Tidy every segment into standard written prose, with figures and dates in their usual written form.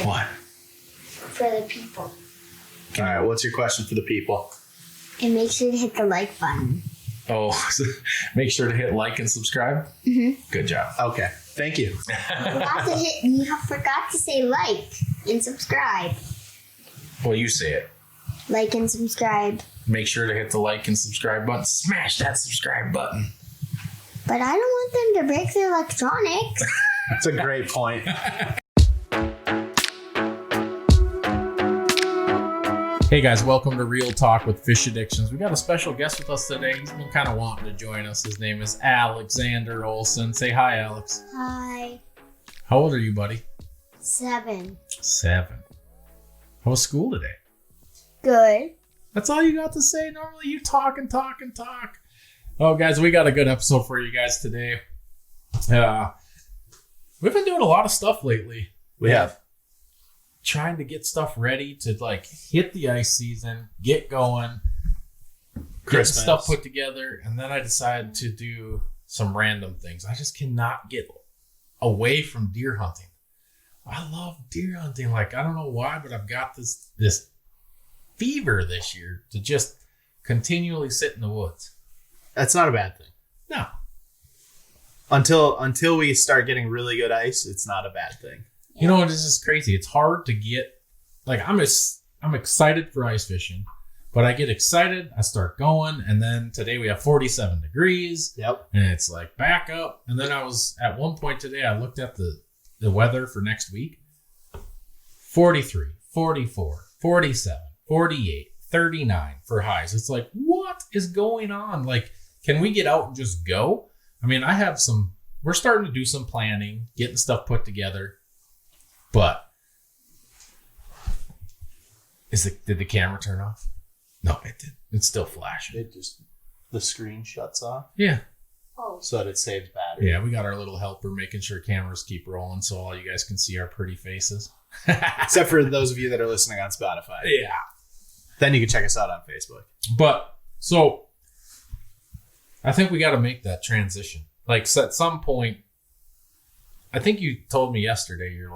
What? For the people. All right, what's your question for the people? And make sure to hit the like button. Oh, make sure to hit like and subscribe. Mm-hmm. Good job. Okay, thank you. You forgot to say like and subscribe. Well, you say it. Like and subscribe. Make sure to hit the like and subscribe button. Smash that subscribe button. But I don't want them to break their electronics. That's a great point. Hey guys, welcome to Real Talk with Fish Addictions. We got a special guest with us today. He's been kind of wanting to join us. His name is Alexander Olson. Say hi, Alex. Hi. How old are you, buddy? 7. 7. How was school today? Good. That's all you got to say? Normally you talk and talk and talk. Oh, guys, we got a good episode for you guys today. We've been doing a lot of stuff lately. We have. Trying to get stuff ready to hit the ice season, get going, get stuff put together, and then I decided to do some random things. I just cannot get away from deer hunting. I love deer hunting. I don't know why, but I've got this fever this year to just continually sit in the woods. That's not a bad thing. No. Until we start getting really good ice, it's not a bad thing. You know, this is crazy. It's hard to get, I'm excited for ice fishing, but I get excited, I start going, and then today we have 47 degrees. Yep. And it's back up. And then at one point today, I looked at the weather for next week. 43, 44, 47, 48, 39 for highs. It's what is going on? Can we get out and just go? I mean, we're starting to do some planning, getting stuff put together. But did the camera turn off? No, it did. It's still flashing. The screen shuts off. Yeah. Oh. So that it saves battery. Yeah, we got our little helper making sure cameras keep rolling so all you guys can see our pretty faces. Except for those of you that are listening on Spotify. Yeah. Then you can check us out on Facebook. But so I think we got to make that transition. At some point, I think you told me yesterday, you're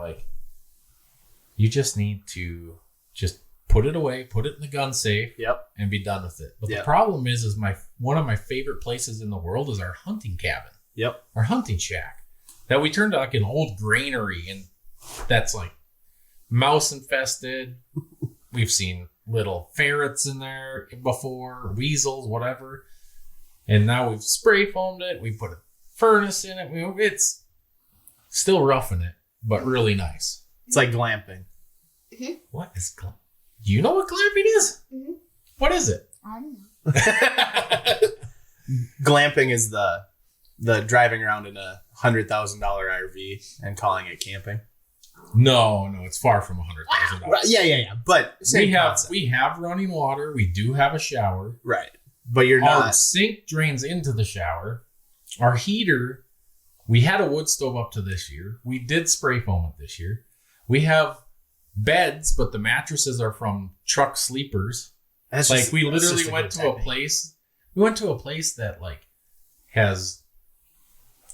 you just need to just put it away, put it in the gun safe, and be done with it. But the problem is one of my favorite places in the world is our hunting cabin. Yep. Our hunting shack that we turned to an old granary, and that's mouse infested. We've seen little ferrets in there before, weasels, whatever. And now we've spray foamed it. We put a furnace in it. It's still roughing it, but really nice. It's like glamping. Mm-hmm. What is glamping? Do you know what glamping is? Mm-hmm. What is it? I don't know. Glamping is the driving around in a $100,000 RV and calling it camping. No, it's far from $100,000. Yeah. But we have running water. We do have a shower. Right. But you're not. Our sink drains into the shower. Our heater, we had a wood stove up to this year. We did spray foam it this year. We have beds, but the mattresses are from truck sleepers. We literally went to a place. We went to a place that has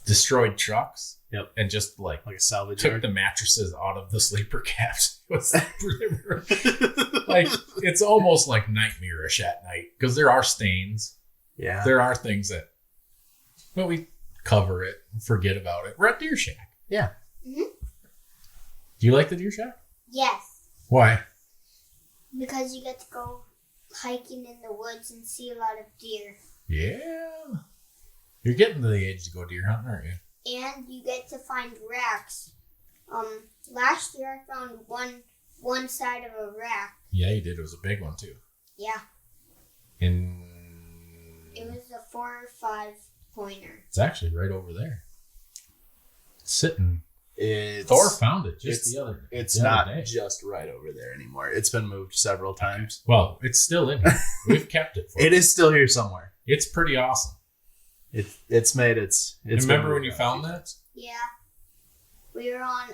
destroyed trucks. Yep. And just a salvage took yard. the mattresses out of the sleeper cabs. It's almost nightmarish at night because there are stains. Yeah. There are things but we cover it and forget about it. We're at Deer Shack. Yeah. Mm-hmm. Do you like the Deer Shack? Yes. Why? Because you get to go hiking in the woods and see a lot of deer. Yeah. You're getting to the age to go deer hunting, aren't you? And you get to find racks. Last year I found one side of a rack. Yeah, you did. It was a big one too. Yeah. And it was a 4 or 5 pointer. It's actually right over there. Sitting. It's, Thor found it just the other. It's the not other day. just right over there anymore. It's been moved several times. Okay. Well, it's still in here. We've kept it for It is still here somewhere. It's pretty awesome. It's made its. Remember when you found that? Yeah. We were on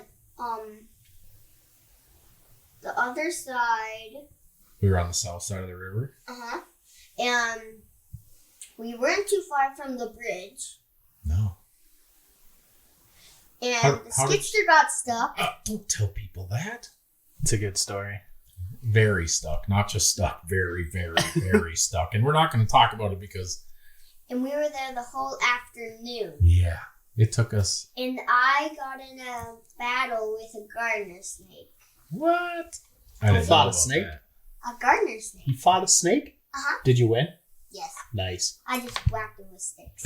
the other side. We were on the south side of the river. Uh-huh. And we weren't too far from the bridge. No. And the skipster got stuck. Don't tell people that. It's a good story. Very stuck. Not just stuck. Very, very, very stuck. And we're not going to talk about it because... And we were there the whole afternoon. Yeah. It took us... And I got in a battle with a gardener snake. What? I didn't fought a snake? That. A gardener snake. You fought a snake? Uh-huh. Did you win? Yes. Nice. I just whacked him with sticks.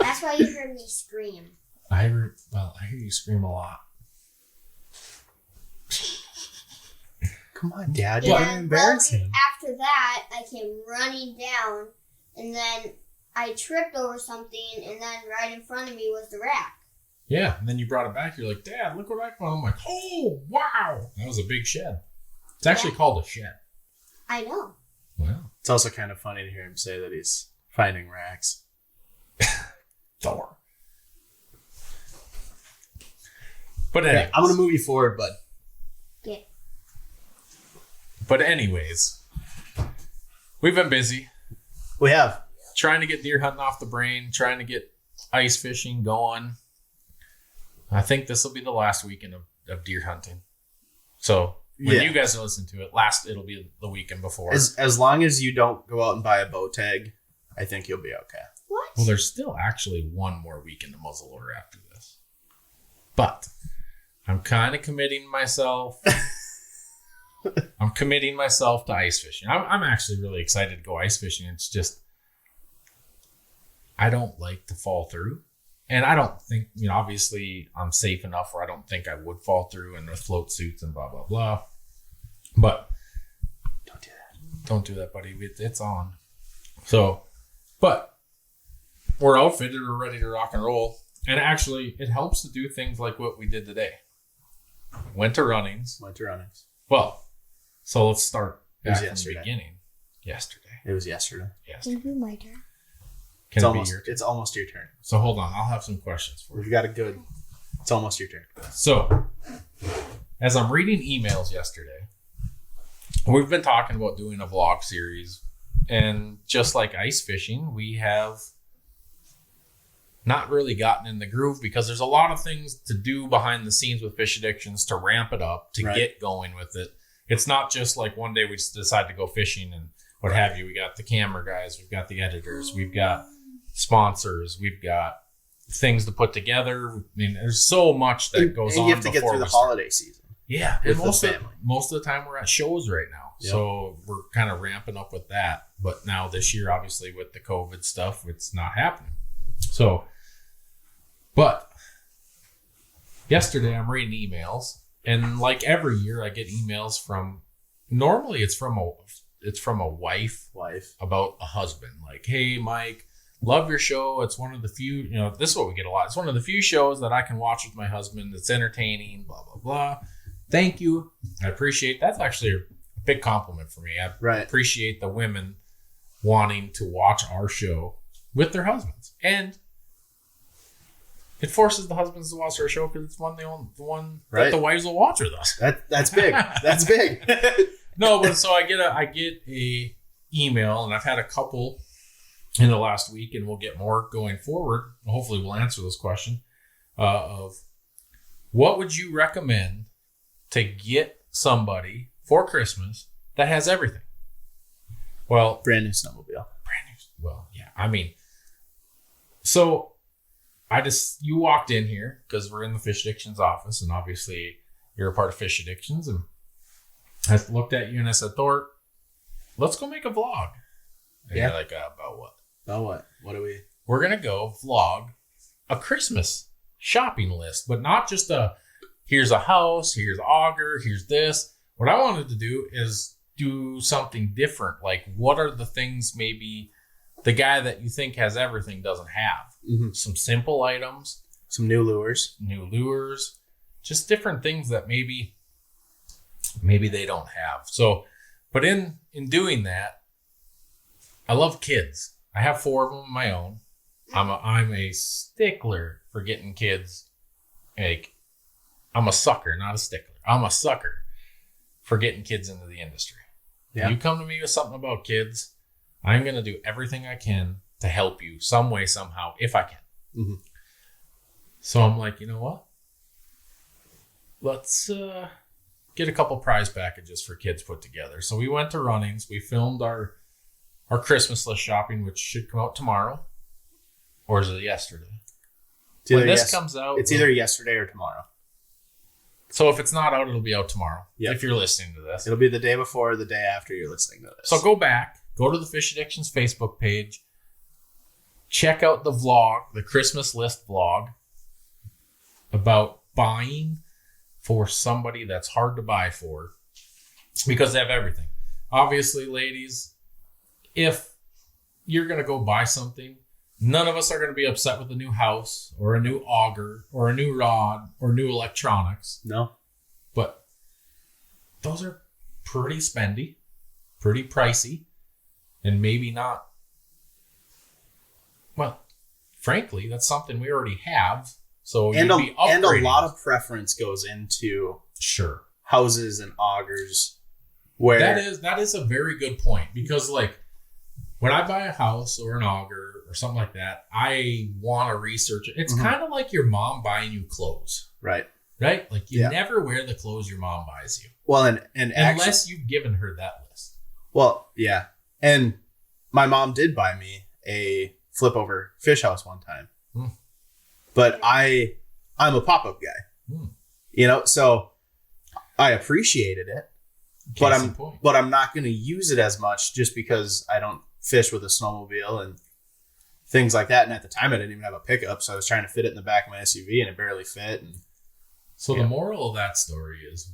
That's why you heard me scream. I hear you scream a lot. Come on, Dad. And You're gonna embarrass him. after that, I came running down, and then I tripped over something, and then right in front of me was the rack. Yeah, and then you brought it back. You're like, Dad, look what I found. I'm like, oh, wow. That was a big shed. It's actually called a shed. I know. Wow. It's also kind of funny to hear him say that he's finding racks. Thor. But anyways, I'm going to move you forward, bud. Yeah. But anyways, we've been busy. We have. Trying to get deer hunting off the brain, trying to get ice fishing going. I think this will be the last weekend of deer hunting. So when you guys listen to it, it'll be the weekend before. As long as you don't go out and buy a bow tag, I think you'll be okay. What? Well, there's still actually one more weekend of muzzleloader after this. But I'm kind of committing myself. I'm committing myself to ice fishing. I'm actually really excited to go ice fishing. It's just, I don't like to fall through. And I don't think, obviously I'm safe enough where I don't think I would fall through and with float suits and blah, blah, blah. But Don't do that. don't do that, buddy. It's on. So, but we're outfitted. We're ready to rock and roll. And actually, it helps to do things like what we did today. Went to runnings. Well, so let's start back from the beginning. Yesterday. It was yesterday. Thank you, my turn. It's almost your turn. So hold on. I'll have some questions for you. We've got a good... It's almost your turn. So, as I'm reading emails yesterday, we've been talking about doing a vlog series. And just like ice fishing, we have not really gotten in the groove because there's a lot of things to do behind the scenes with Fish Addictions to ramp it up, to get going with it. It's not just like one day we just decide to go fishing and what have you. We got the camera guys, we've got the editors, we've got sponsors, we've got things to put together. I mean, there's so much that goes on. You have to get through the holiday season. Yeah, with and the family. most of the time we're at shows right now. Yep. So we're kind of ramping up with that. But now this year, obviously with the COVID stuff, it's not happening. So, but yesterday I'm reading emails, and like every year I get emails from, normally it's from a wife about a husband. Like, hey, Mike, love your show. It's one of the few, this is what we get a lot. It's one of the few shows that I can watch with my husband. It's entertaining, blah, blah, blah. Thank you. I appreciate that's actually a big compliment for me. I appreciate the women wanting to watch our show with their husbands. And it forces the husbands to watch our show because it's the one that the wives will watch with us. That's big. That's big. No, but so I get a email, and I've had a couple in the last week, and we'll get more going forward. Hopefully we'll answer this question of what would you recommend to get somebody for Christmas that has everything? Well, brand new snowmobile. Well, yeah. I mean, so you walked in here because we're in the Fish Addictions office, and obviously you're a part of Fish Addictions, and I looked at you and I said, Thor, let's go make a vlog. And you're like, about what? About what? What are we? We're going to go vlog a Christmas shopping list, but not just here's a house, here's auger, here's this. What I wanted to do is do something different. Like, what are the things maybe the guy that you think has everything doesn't have? Mm-hmm. Some simple items. Some new lures. Just different things that maybe they don't have. So, but in doing that, I love kids. I have 4 of them of my own. I'm a stickler for getting kids. Like, I'm a sucker, not a stickler. I'm a sucker for getting kids into the industry. Yeah. You come to me with something about kids, I'm going to do everything I can to help you some way, somehow, if I can. Mm-hmm. So I'm like, you know what? Let's get a couple prize packages for kids put together. So we went to Runnings. We filmed our Christmas list shopping, which should come out tomorrow. Or is it yesterday? When this comes out, it's either yesterday or tomorrow. So if it's not out, it'll be out tomorrow. Yep. If you're listening to this. It'll be the day before or the day after you're listening to this. So go to the Fish Addictions Facebook page. Check out the vlog, the Christmas list vlog about buying for somebody that's hard to buy for because they have everything. Obviously, ladies, if you're going to go buy something, none of us are going to be upset with a new house or a new auger or a new rod or new electronics. No. But those are pretty spendy, pretty pricey, and maybe not. Well, frankly, that's something we already have. So and a lot of preference goes into houses and augers. Where that is a very good point because like when I buy a house or an auger or something like that, I want to research it. It's kind of like your mom buying you clothes, right? Like you never wear the clothes your mom buys you. Well, and unless you've given her that list. Well, yeah, and my mom did buy me a flip over fish house one time. But I'm a pop-up guy, so I appreciated it, but I'm not going to use it as much just because I don't fish with a snowmobile and things like that. And at the time I didn't even have a pickup. So I was trying to fit it in the back of my SUV and it barely fit. And so the moral of that story is,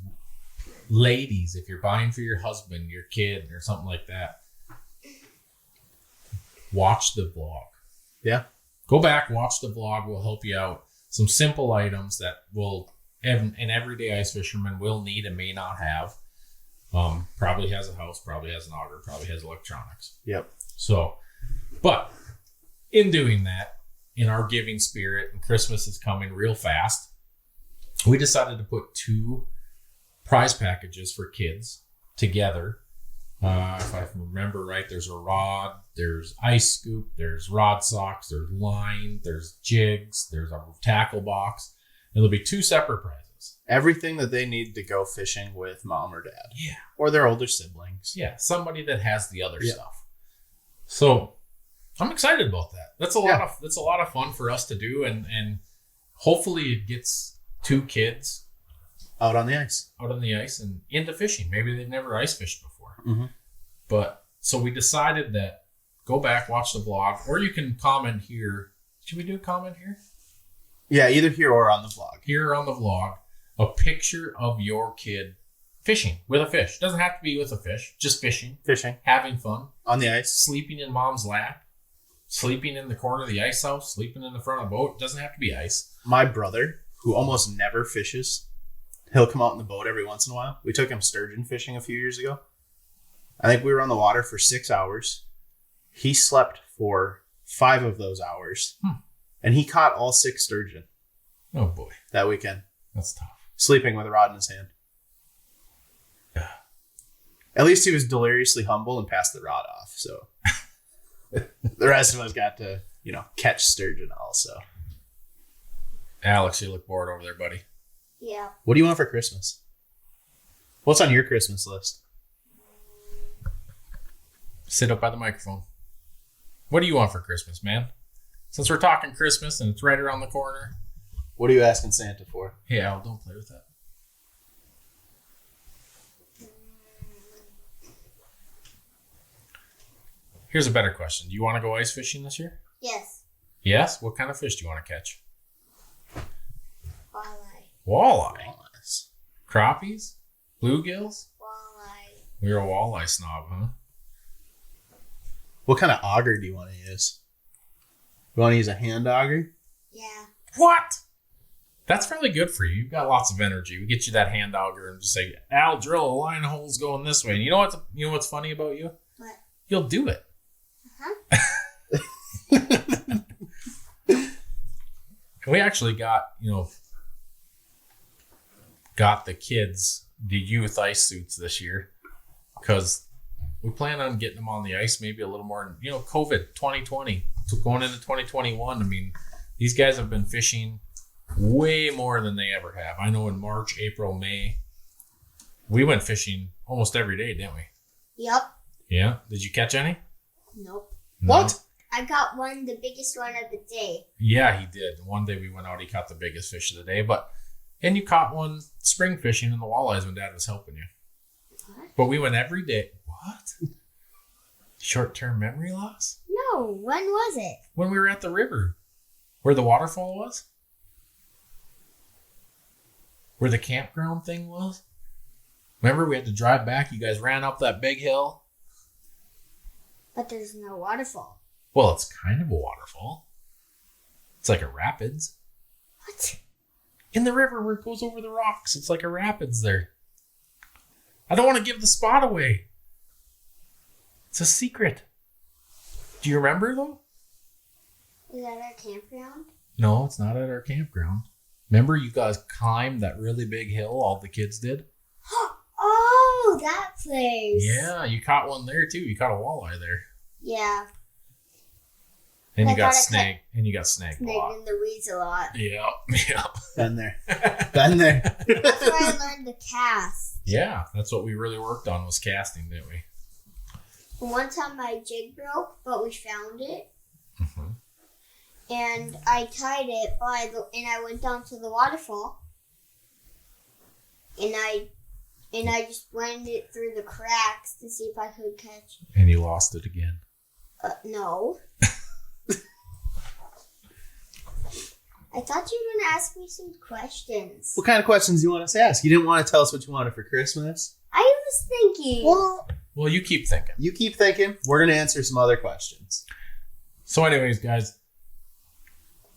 ladies, if you're buying for your husband, your kid or something like that, watch the vlog. Yeah. Go back, watch the vlog. We'll help you out. Some simple items that an everyday ice fisherman will need and may not have. Probably has a house, probably has an auger, probably has electronics. Yep. So, but in doing that, in our giving spirit, and Christmas is coming real fast, we decided to put 2 prize packages for kids together. If I remember right, there's a rod, there's ice scoop, there's rod socks, there's line, there's jigs, there's a tackle box. And there'll be 2 separate prizes. Everything that they need to go fishing with mom or dad. Yeah. Or their older siblings. Yeah, somebody that has the other stuff. So I'm excited about that. That's a lot of fun for us to do, and hopefully it gets 2 kids out on the ice and into fishing. Maybe they've never ice fished before. But so we decided that go back, watch the vlog, or you can comment here. Should we do a comment here? Yeah, either here or on the vlog. Here on the vlog, a picture of your kid fishing with a fish. Doesn't have to be with a fish, just fishing, having fun on the ice, sleeping in mom's lap, sleeping in the corner of the ice house, sleeping in the front of the boat. Doesn't have to be ice. My brother, who almost never fishes, he'll come out in the boat every once in a while. We took him sturgeon fishing a few years ago. I think we were on the water for 6 hours. He slept for 5 of those hours. And he caught all 6 sturgeon. Oh boy. That weekend. That's tough. Sleeping with a rod in his hand. At least he was deliriously humble and passed the rod off. So the rest of us got to, catch sturgeon also. Alex, you look bored over there, buddy. Yeah. What do you want for Christmas? What's on your Christmas list? Sit up by the microphone. What do you want for Christmas, man? Since we're talking Christmas and it's right around the corner. What are you asking Santa for? Hey, Al, don't play with that. Here's a better question. Do you want to go ice fishing this year? Yes. Yes? What kind of fish do you want to catch? Walleye. Crappies? Bluegills? Walleye. You're a walleye snob, huh? What kind of auger do you want to use? You want to use a hand auger? Yeah. What? That's probably good for you. You've got lots of energy. We get you that hand auger and just say, Al, drill a line of holes going this way. And you know what's funny about you? What? You'll do it. We actually got the kids the youth ice suits this year because we plan on getting them on the ice maybe a little more. COVID 2020 going into 2021. I mean, these guys have been fishing way more than they ever have. I know in March, April, May, we went fishing almost every day, didn't we? Yep. Yeah. Did you catch any? Nope. No? What? I got the biggest one of the day. Yeah, he did. One day we went out, he caught the biggest fish of the day. And you caught one spring fishing in the walleyes when Dad was helping you. What? But we went every day. What? Short-term memory loss? No, when was it? When we were at the river. Where the waterfall was? Where the campground thing was? Remember we had to drive back? You guys ran up that big hill? But there's no waterfall. Well, it's kind of a waterfall. It's like a rapids. What? In the river where it goes over the rocks. It's like a rapids there. I don't want to give the spot away. It's a secret. Do you remember though? Is that our campground? No, it's not at our campground. Remember you guys climbed that really big hill, all the kids did? Oh, that place. Yeah, you caught one there too. You caught a walleye there. Yeah. And I you got thought I snag. And you got snagged a Snagged lot. in the weeds a lot. Yeah, yeah. Been there. Been there. That's where I learned to cast. Yeah, that's what we really worked on was casting, didn't we? One time my jig broke, but we found it. Mm-hmm. And I tied it and I went down to the waterfall. And I just went it through the cracks to see if I could catch. And you lost it again. No. I thought you were going to ask me some questions. What kind of questions do you want us to ask? You didn't want to tell us what you wanted for Christmas? I was thinking. Well, you keep thinking. You keep thinking. We're going to answer some other questions. So anyways, guys,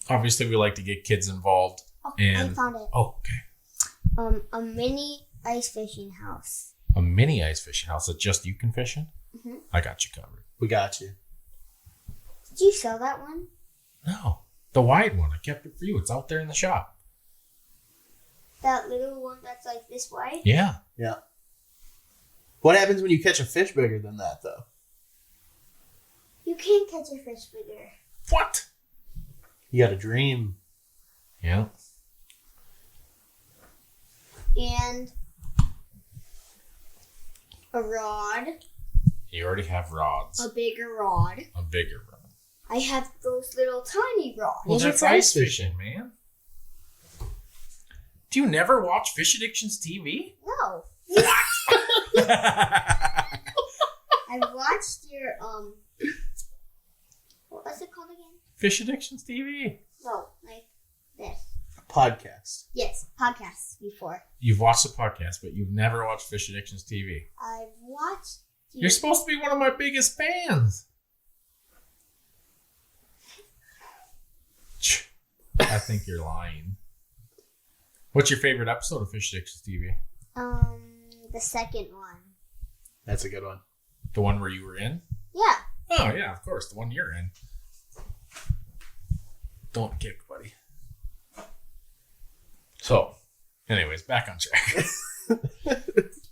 obviously we like to get kids involved. Oh, and I found it. Oh, okay. A mini ice fishing house. A mini ice fishing house that just you can fish in? Mm-hmm. I got you covered. We got you. Did you sell that one? No. The wide one. I kept it for you. It's out there in the shop. That little one that's like this wide? Yeah. Yeah. What happens when you catch a fish bigger than that, though? You can't catch a fish bigger. What? You got a dream. Yeah. And a rod. You already have rods. A bigger rod. A bigger rod. I have those little tiny rods. Well, Those are that's for ice ice fishing, man. Do you never watch Fish Addictions TV? No. What? I've watched your, what was it called again? Fish Addictions TV. No, like this. Podcast. Yes, podcasts before. You've watched the podcast, but you've never watched Fish Addictions TV. I've watched. You're supposed to be one of my biggest fans. I think you're lying. What's your favorite episode of Fish Addictions TV? The second one. That's a good one. The one where you were in? Yeah. Oh, yeah, of course. The one you're in. Don't kick, buddy. So, anyways, back on track.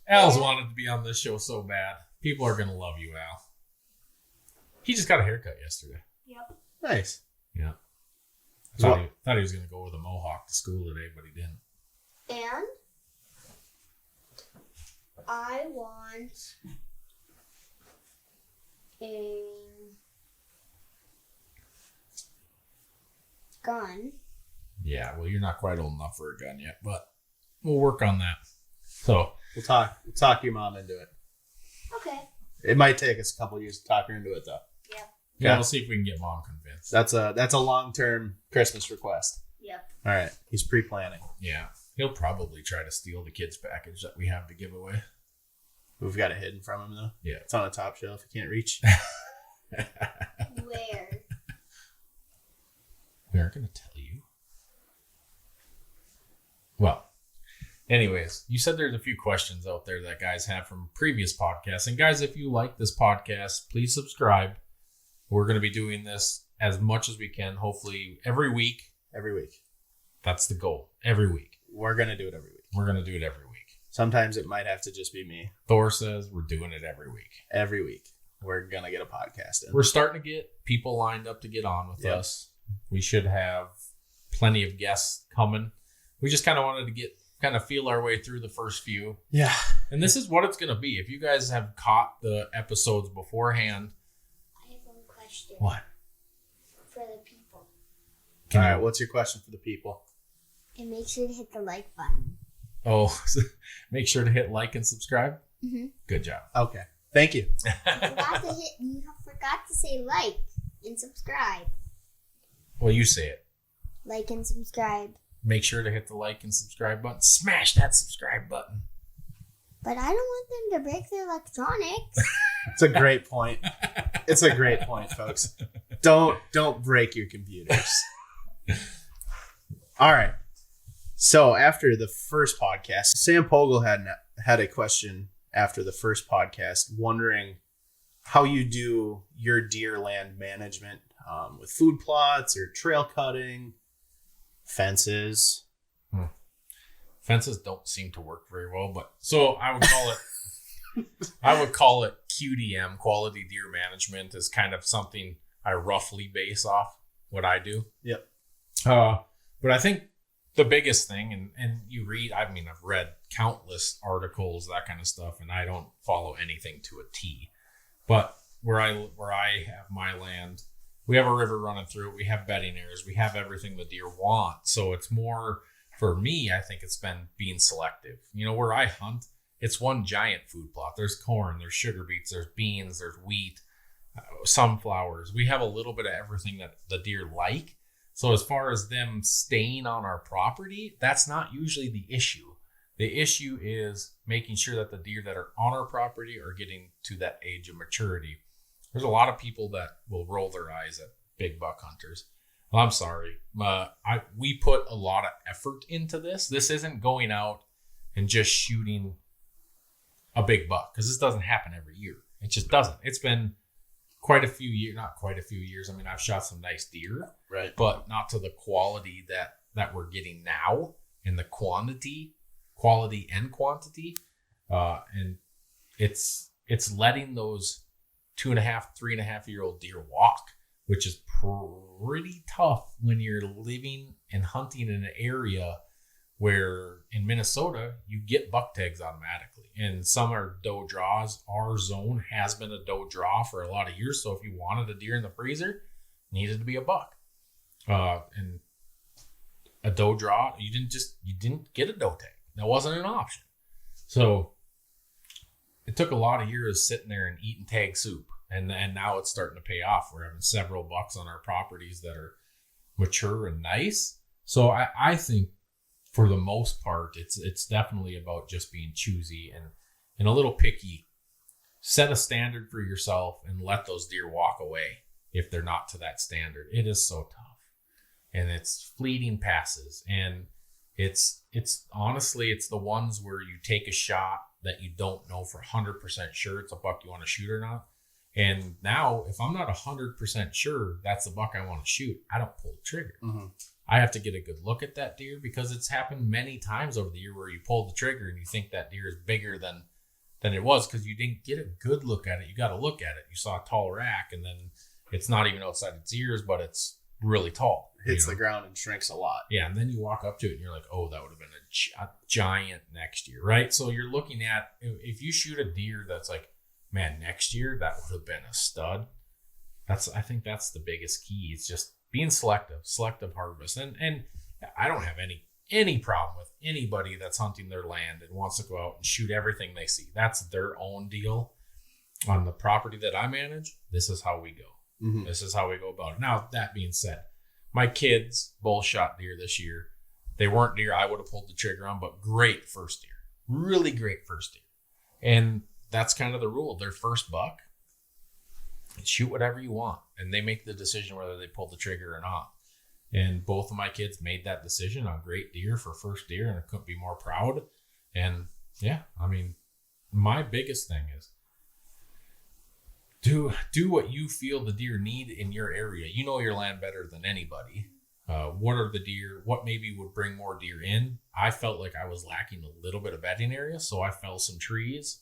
Al's wanted to be on this show so bad. People are going to love you, Al. He just got a haircut yesterday. Yep. Nice. Yeah. So- Thought he was going to go with a mohawk to school today, but he didn't. And I want a gun. Yeah, well, you're not quite old enough for a gun yet, but we'll work on that. So, We'll talk your mom into it. Okay. It might take us a couple years to talk her into it, though. yeah, we'll see if we can get Mom convinced. That's a long-term Christmas request. Yep. All right. He's pre-planning. Yeah. He'll probably try to steal the kids' package that we have to give away. We've got it hidden from him, though. Yeah. It's on a top shelf. You can't reach. Where? We aren't going to tell you. Well, anyways, you said there's a few questions out there that guys have from previous podcasts. And guys, if you like this podcast, please subscribe. We're going to be doing this as much as we can, hopefully every week. Every week. That's the goal. Every week. We're going to do it every week. We're going to do it every week. Sometimes it might have to just be me. Thor says we're doing it every week. Every week. We're going to get a podcast in. We're starting to get people lined up to get on with Yep. us. We should have plenty of guests coming. We just kind of wanted to kind of feel our way through the first few. Yeah. And this is what it's going to be. If you guys have caught the episodes beforehand. I have one question. What? For the people. All right. What's your question for the people? And make sure to hit the like button. Oh, make sure to hit like and subscribe. Mm-hmm. Good job. Okay. Thank you. You forgot to say like and subscribe. Well, you say it. Like and subscribe. Make sure to hit the like and subscribe button. Smash that subscribe button. But I don't want them to break their electronics. It's a great point. It's a great point, folks. Don't break your computers. All right. So after the first podcast, Sam Pogel had a question after the first podcast, wondering how you do your deer land management with food plots or trail cutting, fences. Fences don't seem to work very well, but so I would call it QDM, quality deer management, is kind of something I roughly base off what I do. Yep. But I think the biggest thing, and you read, I've read countless articles, that kind of stuff, and I don't follow anything to a T. But where I have my land, we have a river running through it. We have bedding areas. We have everything the deer want. So it's more, for me, I think it's been being selective. Where I hunt, it's one giant food plot. There's corn, there's sugar beets, there's beans, there's wheat, sunflowers. We have a little bit of everything that the deer like. So as far as them staying on our property, that's not usually the issue. The issue is making sure that the deer that are on our property are getting to that age of maturity. There's a lot of people that will roll their eyes at big buck hunters. Well, I'm sorry. We put a lot of effort into this. This isn't going out and just shooting a big buck, because this doesn't happen every year. It just doesn't. It's been quite a few years, not quite a few years. I've shot some nice deer, right? But not to the quality that we're getting now, and the quality and quantity. And it's letting those 2.5, 3.5-year-old deer walk, which is pretty tough when you're living and hunting in an area where in Minnesota you get buck tags automatically, and some are doe draws. Our zone has been a doe draw for a lot of years, so if you wanted a deer in the freezer, it needed to be a buck. And a doe draw, you didn't get a doe tag. That wasn't an option. So it took a lot of years sitting there and eating tag soup, and now it's starting to pay off. We're having several bucks on our properties that are mature and nice. So I think, for the most part, it's definitely about just being choosy and a little picky. Set a standard for yourself and let those deer walk away if they're not to that standard. It is so tough, and it's fleeting passes, and it's honestly, it's the ones where you take a shot that you don't know for 100% sure it's a buck you want to shoot or not. And now, if I'm not 100% sure that's the buck I want to shoot, I don't pull the trigger. Mm-hmm. I have to get a good look at that deer, because it's happened many times over the year where you pull the trigger and you think that deer is bigger than it was, because you didn't get a good look at it. You got to look at it. You saw a tall rack, and then it's not even outside its ears, but it's really tall. Hits the ground and shrinks a lot. Yeah, and then you walk up to it and you're like, oh, that would have been a giant next year, right? So you're looking at, if you shoot a deer that's like, man, next year that would have been a stud. I think that's the biggest key. It's just being selective harvest. And I don't have any problem with anybody that's hunting their land and wants to go out and shoot everything they see. That's their own deal. On the property that I manage, this is how we go. Mm-hmm. This is how we go about it. Now, that being said, my kids both shot deer this year. They weren't deer I would have pulled the trigger on, but great first deer. Really great first deer. And that's kind of the rule. Their first buck, shoot whatever you want, and they make the decision whether they pull the trigger or not. And both of my kids made that decision on great deer for first deer, and I couldn't be more proud. And yeah, my biggest thing is do what you feel the deer need in your area. You know your land better than anybody. What are the deer? What maybe would bring more deer in? I felt like I was lacking a little bit of bedding area, so I fell some trees,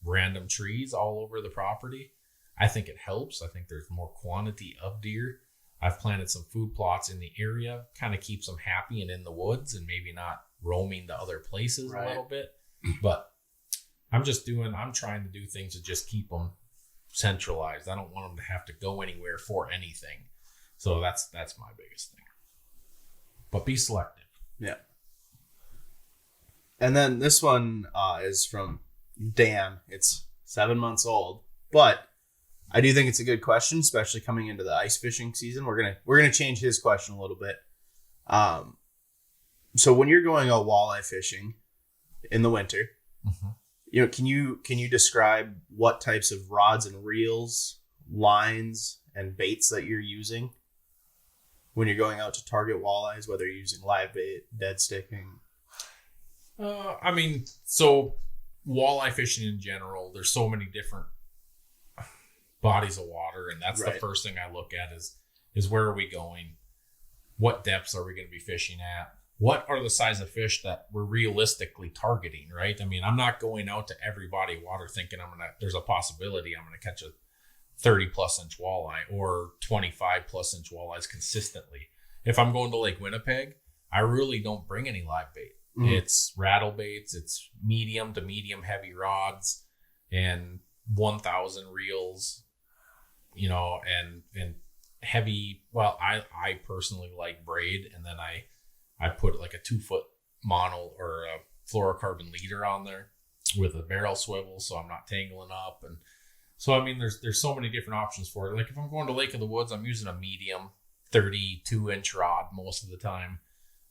random trees all over the property. I think it helps. I think there's more quantity of deer. I've planted some food plots in the area, kind of keeps them happy and in the woods and maybe not roaming to other places a little bit. But I'm trying to do things to just keep them centralized. I don't want them to have to go anywhere for anything. So that's my biggest thing. But be selective. Yeah. And then this one is from Dan. It's 7 months old, but I do think it's a good question, especially coming into the ice fishing season. We're gonna change his question a little bit. So when you're going out walleye fishing in the winter, can you describe what types of rods and reels, lines, and baits that you're using when you're going out to target walleyes, whether you're using live bait, dead sticking? So walleye fishing in general, there's so many different bodies of water, and that's the first thing I look at is where are we going? What depths are we going to be fishing at? What are the size of fish that we're realistically targeting, right? I mean, I'm not going out to every body of water thinking there's a possibility I'm going to catch a 30 plus inch walleye or 25 plus inch walleyes consistently. If I'm going to Lake Winnipeg, I really don't bring any live bait. It's rattle baits, it's medium to medium heavy rods and 1,000 reels, and heavy. Well, I personally like braid, and then I put like a 2-foot mono or a fluorocarbon leader on there with a barrel swivel, so I'm not tangling up. And so, I mean, there's so many different options for it. Like if I'm going to Lake of the Woods, I'm using a medium 32 inch rod most of the time,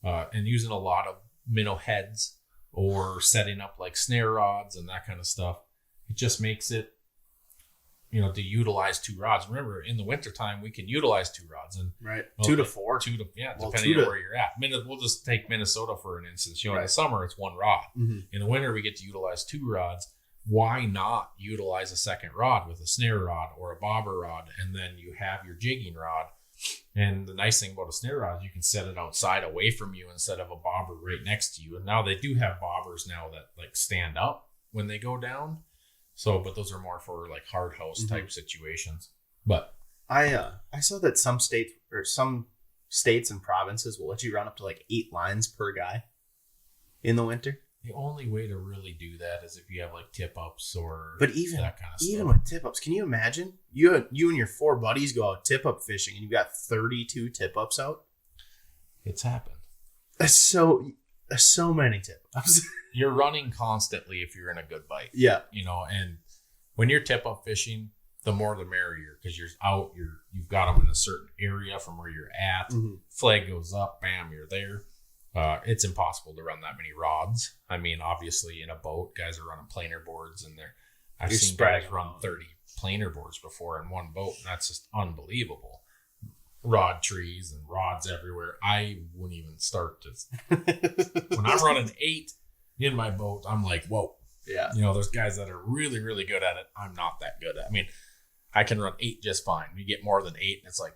and using a lot of minnow heads or setting up like snare rods and that kind of stuff. It just makes it, to utilize 2 rods. Remember, in the wintertime, we can utilize 2 rods. And 2 to 4. Depending on where you're at. We'll just take Minnesota for an instance. In the summer, it's 1 rod. In the winter, we get to utilize 2 rods. Why not utilize a second rod with a snare rod or a bobber rod? And then you have your jigging rod. And the nice thing about a snare rod is you can set it outside away from you instead of a bobber right next to you. And now they do have bobbers now that like stand up when they go down. So, but those are more for like hard house type situations. But I saw that some states and provinces will let you run up to like 8 lines per guy in the winter. The only way to really do that is if you have like tip ups or that kind of stuff. Even with tip ups, can you imagine you and your 4 buddies go out tip up fishing and you've got 32 tip ups out? It's happened. That's so many tip ups. You're running constantly if you're in a good bite. Yeah. And when you're tip up fishing, the more the merrier, because you're out, you've got them in a certain area from where you're at. Flag goes up, bam, you're there. It's impossible to run that many rods. I mean, obviously in a boat, guys are running planer boards, and I've seen guys run 30 planer boards before in one boat, and that's just unbelievable. Rod trees and rods everywhere. I wouldn't even start to. When I'm running 8 in my boat, I'm like, whoa. Yeah. There's guys that are really, really good at it. I'm not that good at it. I mean, I can run 8 just fine. You get more than 8, and it's like,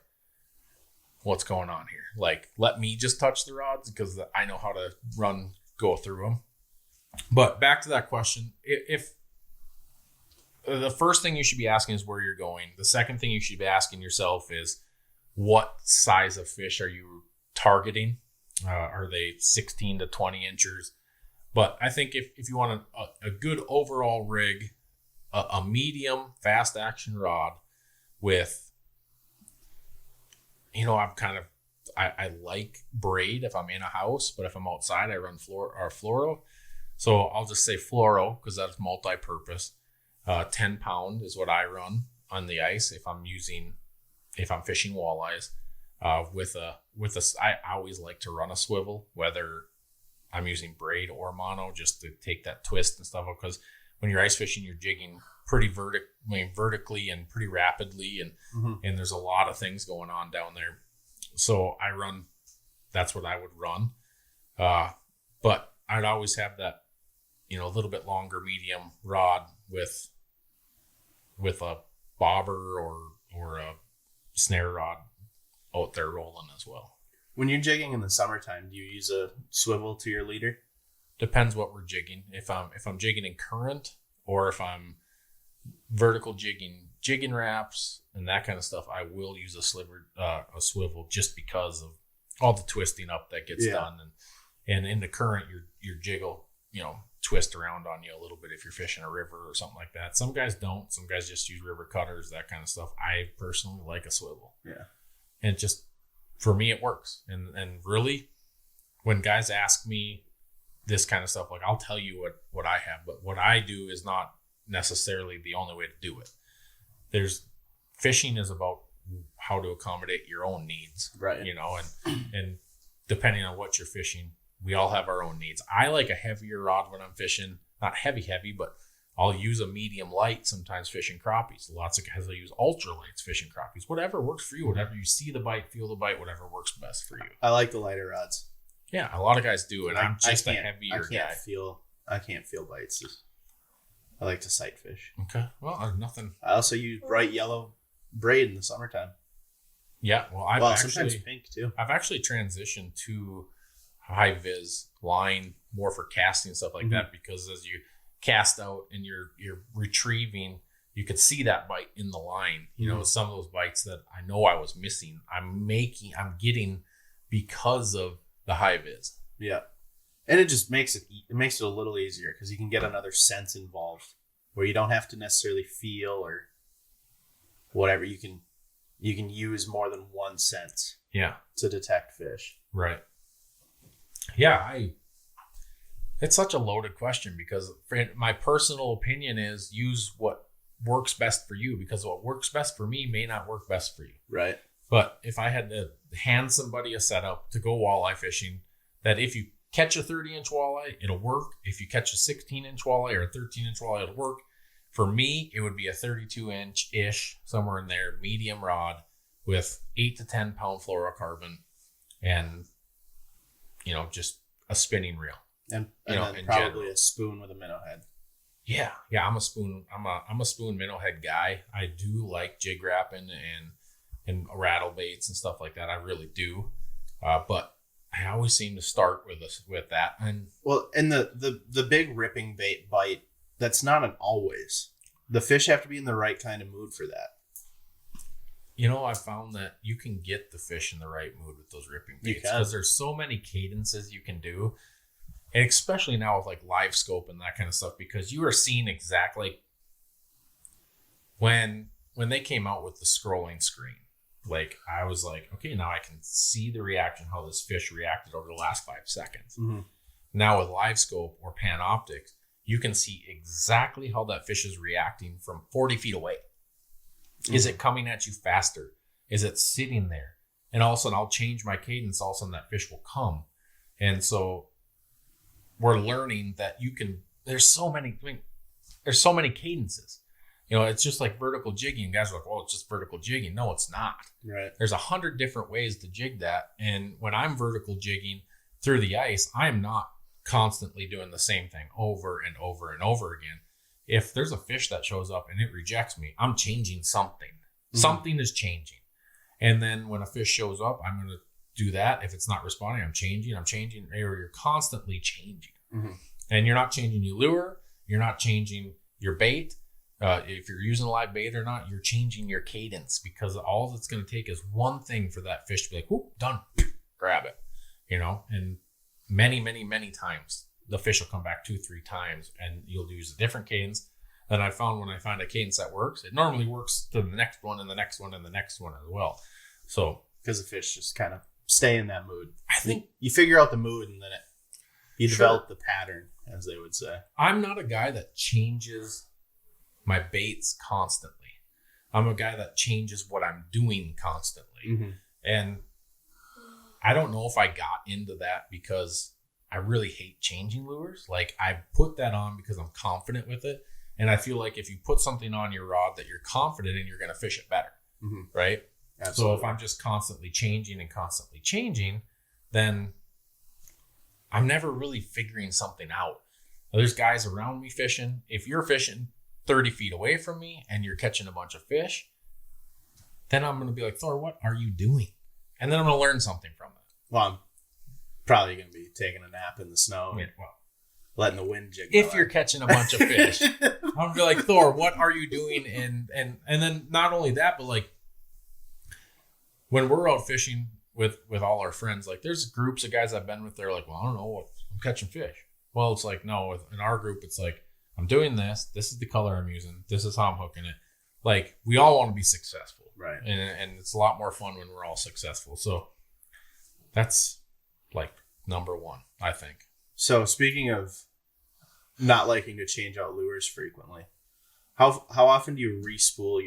what's going on here? Like, let me just touch the rods because I know how to go through them. But back to that question, if the first thing you should be asking is where you're going. The second thing you should be asking yourself is what size of fish are you targeting? Are they 16 to 20 inches? But I think if you want a good overall rig, a medium fast action rod with, I like braid if I'm in a house, but if I'm outside, I run fluoro. So I'll just say fluoro because that's multi-purpose. 10 pound is what I run on the ice if I'm fishing walleyes. I always like to run a swivel, whether I'm using braid or mono, just to take that twist and stuff. Because when you're ice fishing, you're jigging pretty vertically and pretty rapidly, and there's a lot of things going on down there. So that's what I would run. But I'd always have that, a little bit longer medium rod with a bobber or a snare rod out there rolling as well. When you're jigging in the summertime, do you use a swivel to your leader? Depends what we're jigging. If I'm jigging in current or if I'm vertical jigging wraps and that kind of stuff, I will use a swivel just because of all the twisting up that gets done, and in the current, your jig will, twist around on you a little bit if you're fishing a river or something like that. Some guys don't. Some guys just use river cutters, that kind of stuff. I personally like a swivel. Yeah. And just, for me, it works. And really, when guys ask me this kind of stuff, like, I'll tell you what I have, but what I do is not necessarily the only way to do it. Fishing is about how to accommodate your own needs. Right. And depending on what you're fishing, we all have our own needs. I like a heavier rod when I'm fishing, not heavy, but I'll use a medium light sometimes fishing crappies. Lots of guys will use ultra lights fishing crappies. Whatever works for you, whatever you see the bite, feel the bite, whatever works best for you. I like the lighter rods. Yeah, a lot of guys do, and I'm just a heavier guy. I can't feel bites. I like to sight fish. Okay. Well, there's nothing. I also use bright yellow braid in the summertime. Yeah. Well, sometimes pink too. I've actually transitioned to high vis line more for casting and stuff like that, because as you cast out and you're retrieving, you can see that bite in the line. Some of those bites that I know I was missing, I'm getting because of the high vis. Yeah. And it just makes it a little easier because you can get another sense involved where you don't have to necessarily feel or whatever. You can use more than one sense. Yeah. To detect fish. Right. Yeah, it's such a loaded question, because my personal opinion is use what works best for you, because what works best for me may not work best for you. Right. But if I had to hand somebody a setup to go walleye fishing, that if you catch a 30-inch walleye, it'll work. If you catch a 16-inch walleye or a 13-inch walleye, it'll work. For me, it would be a 32-inch-ish, somewhere in there, medium rod with 8 to 10 pound fluorocarbon and, just a spinning reel. And then probably a spoon with a minnow head. Yeah. I'm a spoon minnow head guy. I do like jig wrapping and rattle baits and stuff like that. I really do. But I always seem to start with that. And the big ripping bite, that's not an always. The fish have to be in the right kind of mood for that. I found that you can get the fish in the right mood with those ripping baits, because there's so many cadences you can do. And especially now with like live scope and that kind of stuff, because you are seeing exactly when they came out with the scrolling screen, like I was like, okay, now I can see the reaction, how this fish reacted over the last 5 seconds. Mm-hmm. Now with live scope or Panoptix, you can see exactly how that fish is reacting from 40 feet away. Mm-hmm. Is it coming at you faster? Is it sitting there? And all of a sudden I'll change my cadence. All of a sudden that fish will come. And so we're learning that there's so many cadences. It's just like vertical jigging. Guys are like, well, it's just vertical jigging. No, it's not. Right. There's 100 different ways to jig that. And when I'm vertical jigging through the ice, I'm not constantly doing the same thing over and over and over again. If there's a fish that shows up and it rejects me, I'm changing something. Mm-hmm. Something is changing. And then when a fish shows up, I'm going to do that. If it's not responding, I'm changing. Or you're constantly changing. Mm-hmm. And you're not changing your lure. You're not changing your bait. If you're using a live bait or not, you're changing your cadence, because all it's going to take is one thing for that fish to be like, whoop, done, grab it, and many, many, many times the fish will come back 2-3 times and you'll use a different cadence. And I found when I find a cadence that works, it normally works to the next one and the next one and the next one as well. So because the fish just kind of stay in that mood. I think you figure out the mood, and then you develop the pattern, as they would say. I'm not a guy that changes my baits constantly. I'm a guy that changes what I'm doing constantly. Mm-hmm. And I don't know if I got into that because I really hate changing lures. Like, I put that on because I'm confident with it. And I feel like if you put something on your rod that you're confident in, you're going to fish it better. Mm-hmm. Right? Absolutely. So if I'm just constantly changing, then I'm never really figuring something out. Now, there's guys around me fishing. If you're fishing 30 feet away from me and you're catching a bunch of fish, then I'm going to be like, Thor, what are you doing? And then I'm going to learn something from it. Well, I'm probably going to be taking a nap in the snow. Yeah, well, letting the wind jig. If you're catching a bunch of fish, I'm gonna be like, Thor, what are you doing? And then not only that, but like when we're out fishing with all our friends, like there's groups of guys I've been with. They're like, well, I don't know, I'm catching fish. Well, it's like no, in our group, it's like I'm doing this. This is the color I'm using. This is how I'm hooking it. Like we all want to be successful, right? And it's a lot more fun when we're all successful. So that's like number one, I think. So speaking of not liking to change out lures frequently, how often do you re-spool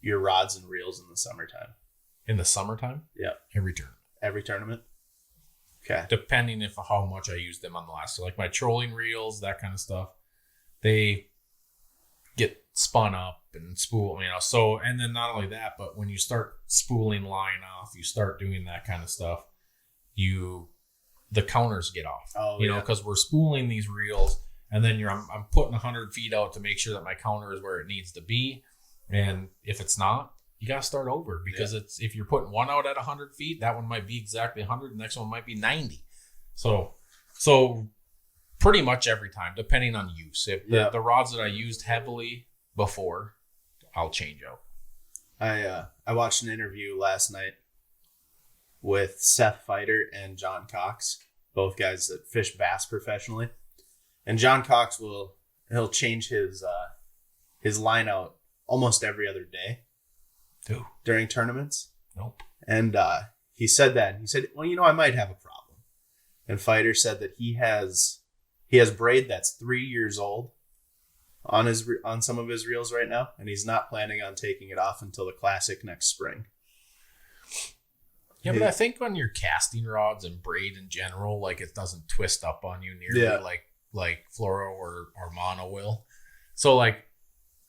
your rods and reels in the summertime? In the summertime? Yeah. Every tournament. Okay. Depending if how much I use them on the last. So like my trolling reels, that kind of stuff, they get spun up and spool, so, and then not only that, but when you start spooling line off, you start doing that kind of stuff, the counters get off, because we're spooling these reels, and then I'm putting 100 feet out to make sure that my counter is where it needs to be. And if it's not, you got to start over, because if you're putting one out at 100 feet, that one might be exactly 100. The next one might be 90. So pretty much every time, depending on use. If the rods that I used heavily before, I'll change out. I watched an interview last night with Seth Feider and John Cox, both guys that fish bass professionally. And John Cox he'll change his line out almost every other day. Ooh. During tournaments. Nope. And he said that. He said, well, I might have a problem. And Feider said that he has braid that's 3 years old on some of his reels right now, and he's not planning on taking it off until the Classic next spring. Yeah, but I think on your casting rods and braid in general, like it doesn't twist up on you nearly like fluoro or mono will. So like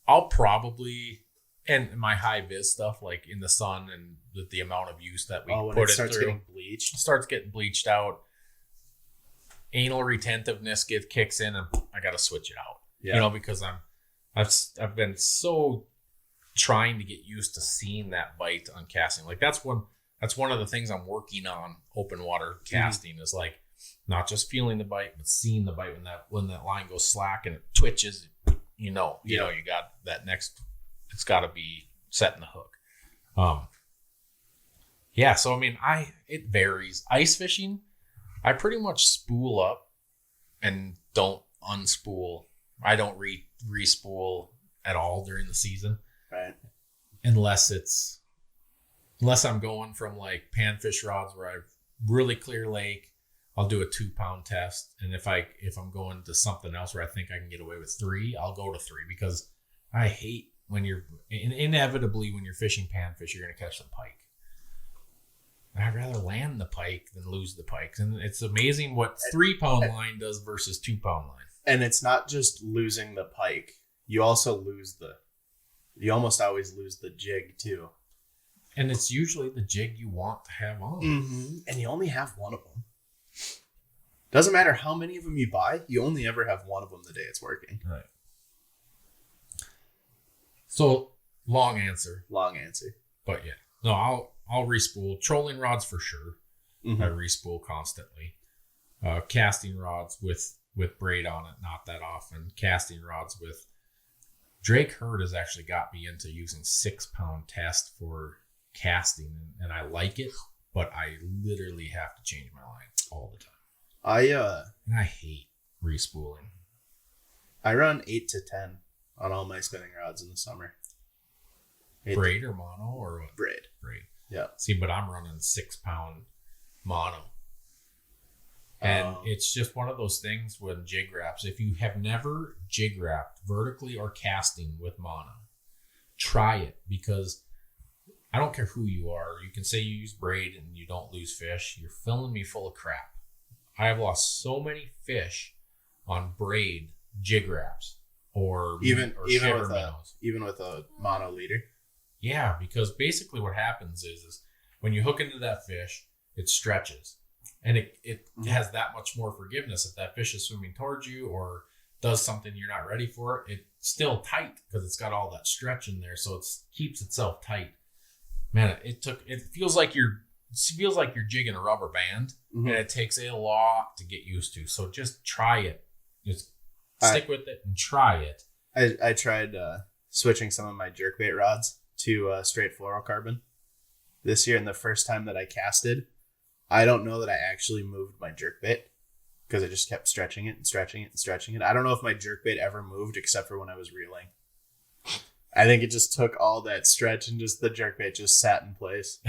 I'll probably, and my high vis stuff, like in the sun and the amount of use that we put it starts through, getting bleached. Starts getting bleached out. Anal retentiveness kicks in, and I got to switch it out. Yeah. Because I've been so trying to get used to seeing that bite on casting. Like that's one of the things I'm working on open water casting is like not just feeling the bite, but seeing the bite when that line goes slack and it twitches. You got that next. It's got to be setting the hook. So I mean, it varies. Ice fishing, I pretty much spool up and don't unspool. I don't re-spool at all during the season, right? Unless I'm going from like panfish rods where I've really clear lake, I'll do a 2-pound test, and if I'm going to something else where I think I can get away with 3, I'll go to 3, because I hate when you're inevitably when you're fishing panfish, you're going to catch the pike. I'd rather land the pike than lose the pikes, and it's amazing what 3-pound line does versus 2-pound line. And it's not just losing the pike; you also you almost always lose the jig too. And it's usually the jig you want to have on. Mm-hmm. And you only have one of them. Doesn't matter how many of them you buy, you only ever have one of them the day it's working. Right. So, long answer. But yeah. No, I'll re-spool. Trolling rods for sure. Mm-hmm. I re-spool constantly. Casting rods with braid on it, not that often. Casting rods with... Drake Hurd has actually got me into using 6-pound test for casting, and I like it, but I literally have to change my line all the time. And I hate respooling. I run 8 to 10 on all my spinning rods in the summer. Braid or mono or what? Braid. Yeah. See, but I'm running 6-pound mono. And it's just one of those things with jig wraps. If you have never jig wrapped vertically or casting with mono, try it, because I don't care who you are. You can say you use braid and you don't lose fish. You're filling me full of crap. I have lost so many fish on braid jig wraps even with a mono leader. Yeah, because basically what happens is when you hook into that fish, it stretches. And it has that much more forgiveness. If that fish is swimming towards you or does something you're not ready for, it's still tight because it's got all that stretch in there, so it keeps itself tight. Man, it feels like you're jigging a rubber band, and it takes a lot to get used to. So just try it Just stick with it and try it. I tried switching some of my jerkbait rods to straight fluorocarbon this year, and the first time that I casted, I don't know that I actually moved my jerkbait because I just kept stretching it and stretching it and stretching it. I don't know if my jerkbait ever moved except for when I was reeling. I think it just took all that stretch and just the jerkbait just sat in place.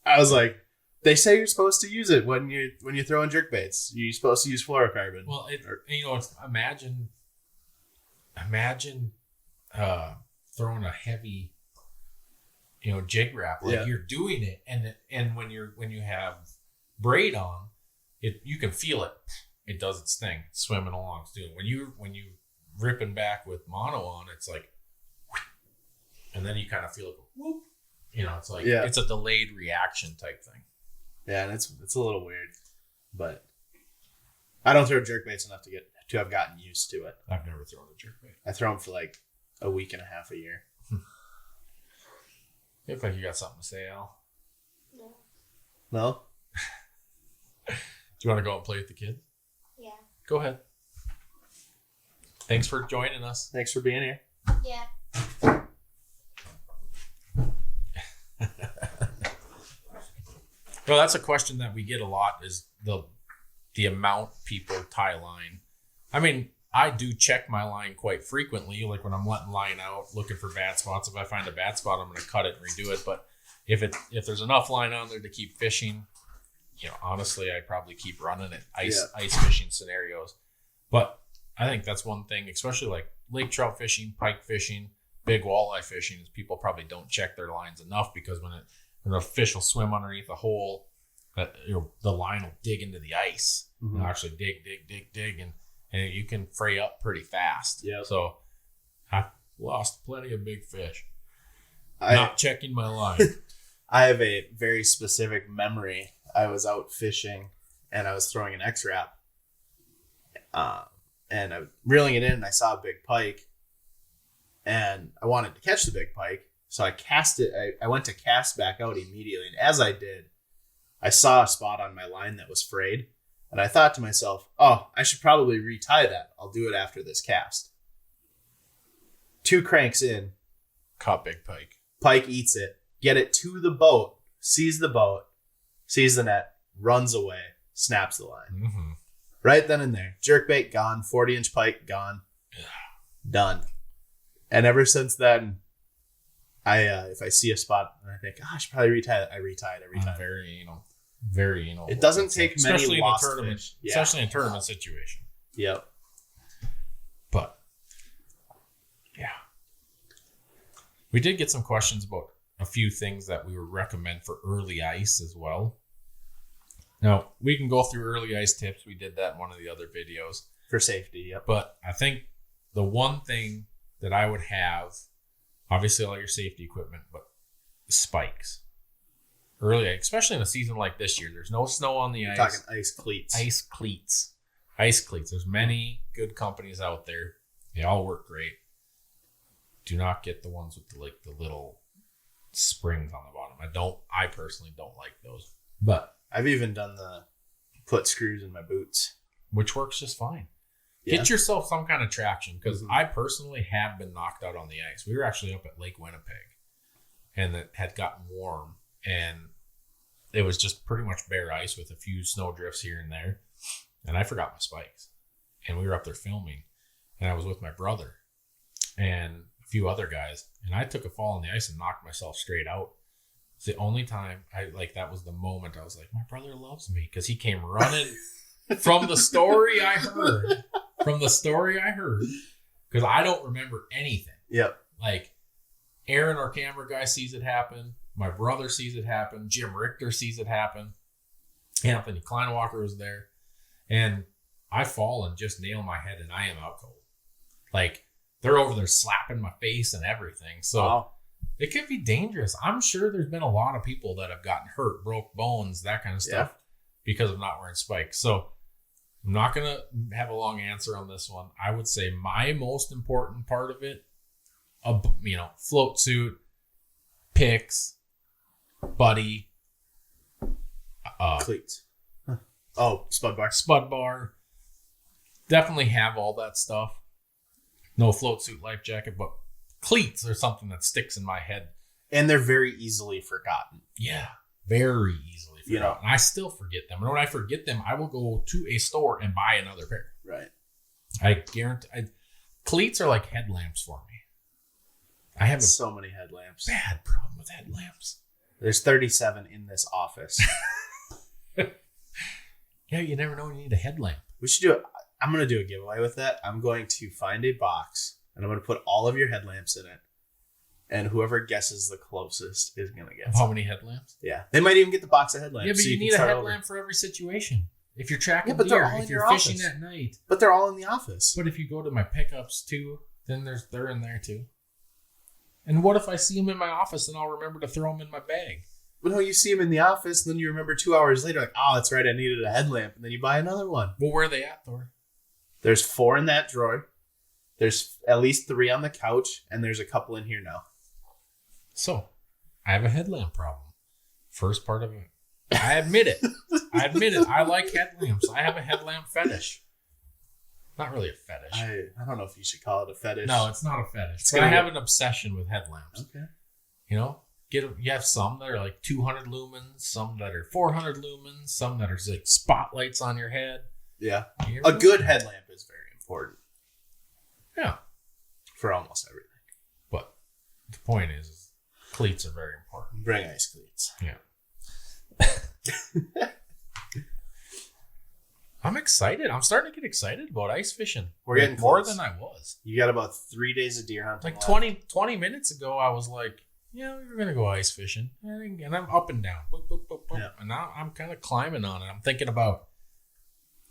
I was like, they say you're supposed to use it when you're throwing jerkbaits. You're supposed to use fluorocarbon. Well, imagine throwing a heavy, jig wrap like you're doing it, and when you have braid on, you can feel it. It does its thing, swimming along. It's doing when you ripping back with mono on, it's like, and then you kind of feel it. Whoop. It's like it's a delayed reaction type thing. Yeah, and it's a little weird, but I don't throw jerkbaits enough to have gotten used to it. I've never thrown a jerkbait. I throw them for like a week and a half a year. Looks like you got something to say, Al. No? Do you want to go and play with the kids? Yeah. Go ahead. Thanks for joining us. Thanks for being here. Yeah. Well, that's a question that we get a lot is the amount people tie line. I mean, I do check my line quite frequently, like when I'm letting line out, looking for bad spots. If I find a bad spot, I'm going to cut it and redo it. But if there's enough line on there to keep fishing, honestly, I'd probably keep running it, ice fishing scenarios. But I think that's one thing, especially like lake trout fishing, pike fishing, big walleye fishing, is people probably don't check their lines enough because when a fish will swim underneath a hole, the line will dig into the ice and actually dig, and you can fray up pretty fast. Yeah. So I've lost plenty of big fish. Not checking my line. I have a very specific memory. I was out fishing and I was throwing an X-Wrap, and I was reeling it in, and I saw a big pike, and I wanted to catch the big pike. So I cast it. I went to cast back out immediately. And as I did, I saw a spot on my line that was frayed. And I thought to myself, oh, I should probably retie that. I'll do it after this cast. 2 cranks in. Caught big pike. Pike eats it. Get it to the boat. Sees the net. Runs away. Snaps the line. Mm-hmm. Right then and there. Jerkbait gone. 40-inch pike gone. Done. And ever since then, if I see a spot and I think, I should probably retie it, I retie it every time. Very anal. It doesn't take many especially lost in a tournament, fish. especially in a tournament situation. Yep. But yeah, we did get some questions about a few things that we would recommend for early ice as well. Now we can go through early ice tips. We did that in one of the other videos For safety. Yep. But I think the one thing that I would have, obviously all your safety equipment, but spikes. Early, especially in a season like this year, there's no snow on the ice. Talking ice cleats. Ice cleats. There's many good companies out there. They all work great. Do not get the ones with the little springs on the bottom. I personally don't like those. But I've even done the put screws in my boots, which works just fine. Yeah. Get yourself some kind of traction, because I personally have been knocked out on the ice. We were actually up at Lake Winnipeg, and it had gotten warm, and it was just pretty much bare ice with a few snow drifts here and there. And I forgot my spikes, and we were up there filming, and I was with my brother and a few other guys, and I took a fall on the ice and knocked myself straight out. It's the only time that was the moment I was like, my brother loves me, because he came running from the story I heard. Because I don't remember anything. Yep. Like, Aaron, our camera guy, sees it happen. My brother sees it happen. Jim Richter sees it happen. Anthony Kleinwalker was there. And I fall and just nail my head, and I am out cold. Like, they're over there slapping my face and everything. So It could be dangerous. I'm sure there's been a lot of people that have gotten hurt, broke bones, that kind of stuff, because of not wearing spikes. So I'm not going to have a long answer on this one. I would say my most important part of it, float suit, picks, buddy, cleats. Oh, spud bar. Spud bar. definitely have all that stuff. No float suit, life jacket, but cleats are something that sticks in my head. And they're very easily forgotten. Yeah, very easily forgotten. You know, And I still forget them. And when I forget them, I will go to a store and buy another pair. right. I guarantee. Cleats are like headlamps for me. I have a So many headlamps. bad problem with headlamps. There's 37 in this office. Yeah, you never know when you need a headlamp. We should do it. I'm going to do a giveaway with that. I'm going to find a box and I'm going to put all of your headlamps in it. And whoever guesses the closest is going to get How many headlamps? Yeah. They might even get the box of headlamps. Yeah, but so you can need a start headlamp over. for every situation. If you're tracking Yeah, but they're deer, all in if you're your fishing office. at night. But they're all in the office. But if you go to my pickups too, then they're in there too. And what if I see them in my office and I'll remember to throw them in my bag? But no, you see them in the office, then you remember 2 hours later, like, oh, that's right, I needed a headlamp. And then you buy another one. Well, where are they at, Thor? There's 4 in that drawer. There's at least 3 on the couch. And there's a couple in here now. So, I have a headlamp problem. First part of it. I admit it. I like headlamps. I have a headlamp fetish. Not really a fetish. I don't know if you should call it a fetish. No, it's not a fetish. It's But I gonna have an obsession with headlamps. Okay. You know, you have some that are like 200 lumens, some that are 400 lumens, some that are like spotlights on your head. Yeah. You A ever- good headlamp is very important Yeah. for almost everything. But the point is cleats are very important. Bring ice cleats. Yeah. I'm excited. I'm starting to get excited about ice fishing. We're getting more close. than I was. You got about 3 days of deer hunting. Like left. 20 minutes ago, I was like, yeah, we're going to go ice fishing. And I'm up and down. Boop, boop, boop, boop. Yeah. And now I'm kind of climbing on it. I'm thinking about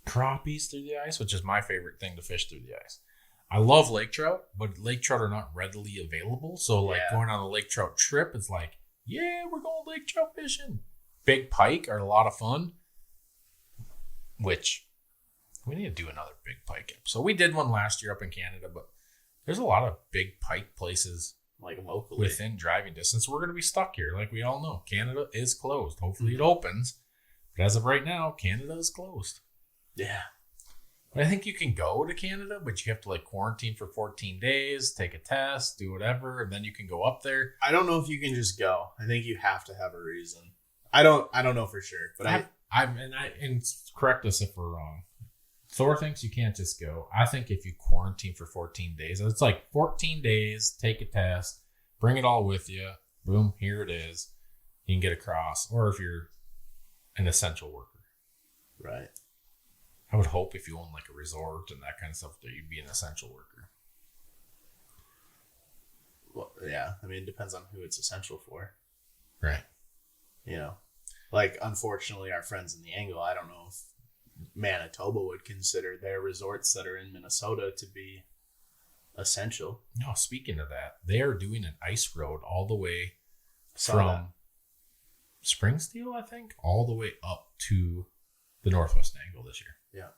crappies through the ice, which is my favorite thing to fish through the ice. I love lake trout, but lake trout are not readily available. So, like, Yeah. going on a lake trout trip, it's like, yeah, we're going lake trout fishing. Big pike are a lot of fun, which we need to do another big pike episode. So we did one last year up in Canada, but there's a lot of big pike places Like locally. within driving distance. We're going to be stuck here. Like we all know, Canada is closed. Hopefully it opens. But as of right now, Canada is closed. Yeah. I think you can go to Canada, but you have to like quarantine for 14 days, take a test, do whatever, and then you can go up there. I don't know if you can just go. I think you have to have a reason. I don't know for sure, but and correct us if we're wrong. Thor thinks you can't just go. I think if you quarantine for 14 days, it's like 14 days, take a test, bring it all with you. Boom, here it is. You can get across. Or if you're an essential worker. right. I would hope if you own like a resort and that kind of stuff that you'd be an essential worker. Well, yeah. I mean, it depends on who it's essential for. Right. You know, like unfortunately, our friends in the angle, I don't know if Manitoba would consider their resorts that are in Minnesota to be essential. No, speaking of that, they are doing an ice road all the way Saw from that. Springsteel, I think, all the way up to the Northwest Angle this year. Yeah.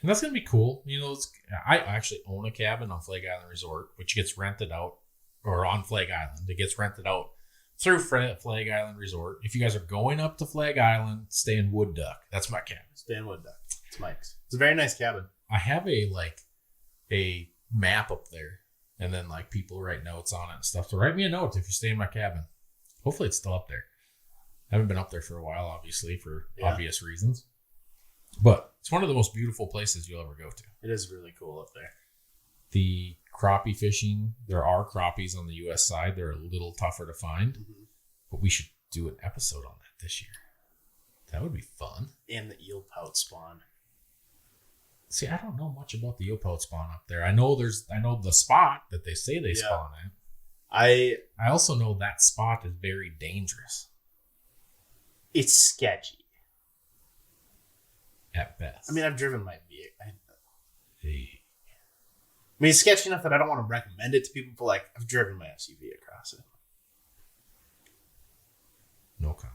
And that's going to be cool. You know, I actually own a cabin on Flag Island Resort, which gets rented out, or on Flag Island. It gets rented out through Flag Island Resort. If you guys are going up to Flag Island, stay in Wood Duck. That's my cabin. Stanwood Duck. It's Mike's. It's a very nice cabin. I have a map up there, and then like people write notes on it and stuff. So write me a note if you stay in my cabin. Hopefully it's still up there. I haven't been up there for a while, obviously, for obvious reasons. But it's one of the most beautiful places you'll ever go to. It is really cool up there. The crappie fishing, there are crappies on the U.S. side. They're a little tougher to find. Mm-hmm. But we should do an episode on that this year. That would be fun. And the eel pout spawn. See, I don't know much about the eelpout spawn up there. I know the spot that they say they spawn at. I also know that spot is very dangerous. It's sketchy. At best. I mean, I've driven my vehicle. I Hey. mean, it's sketchy enough that I don't want to recommend it to people, but like, I've driven my SUV across it. No comment.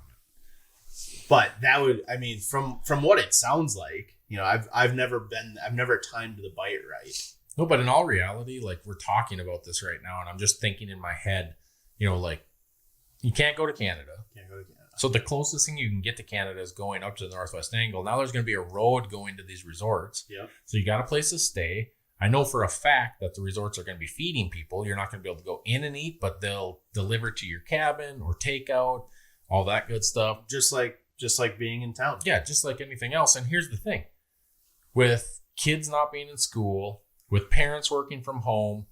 But that would, I mean, from what it sounds like, you know, I've never timed the bite right. No, but in all reality, like we're talking about this right now, and I'm just thinking in my head, you know, like you can't go to Canada. Can't go to Canada. So the closest thing you can get to Canada is going up to the Northwest Angle. Now there's going to be a road going to these resorts. Yep. So you got a place to stay. I know for a fact that the resorts are going to be feeding people. You're not going to be able to go in and eat, but they'll deliver to your cabin or takeout, all that good stuff. Just like being in town. Yeah, just like anything else. And here's the thing. With kids not being in school, with parents working from home,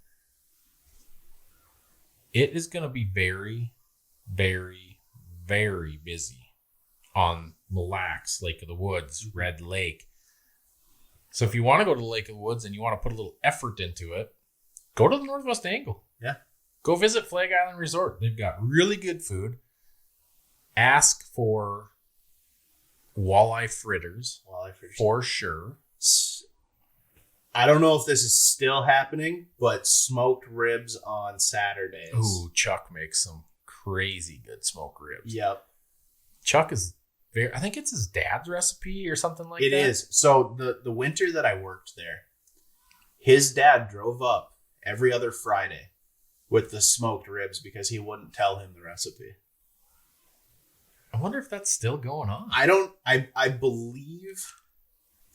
it is going to be very, very, very busy on Mille Lacs, Lake of the Woods, Red Lake. So if you want to go to the Lake of the Woods and you want to put a little effort into it, go to the Northwest Angle. Yeah. Go visit Flag Island Resort. They've got really good food. Ask for walleye fritters. For sure. I don't know if this is still happening, but smoked ribs on Saturdays. Ooh, Chuck makes some crazy good smoked ribs. Yep. Chuck is I think it's his dad's recipe or something like that. It is. So the winter that I worked there, his dad drove up every other Friday with the smoked ribs because he wouldn't tell him the recipe. I wonder if that's still going on. I believe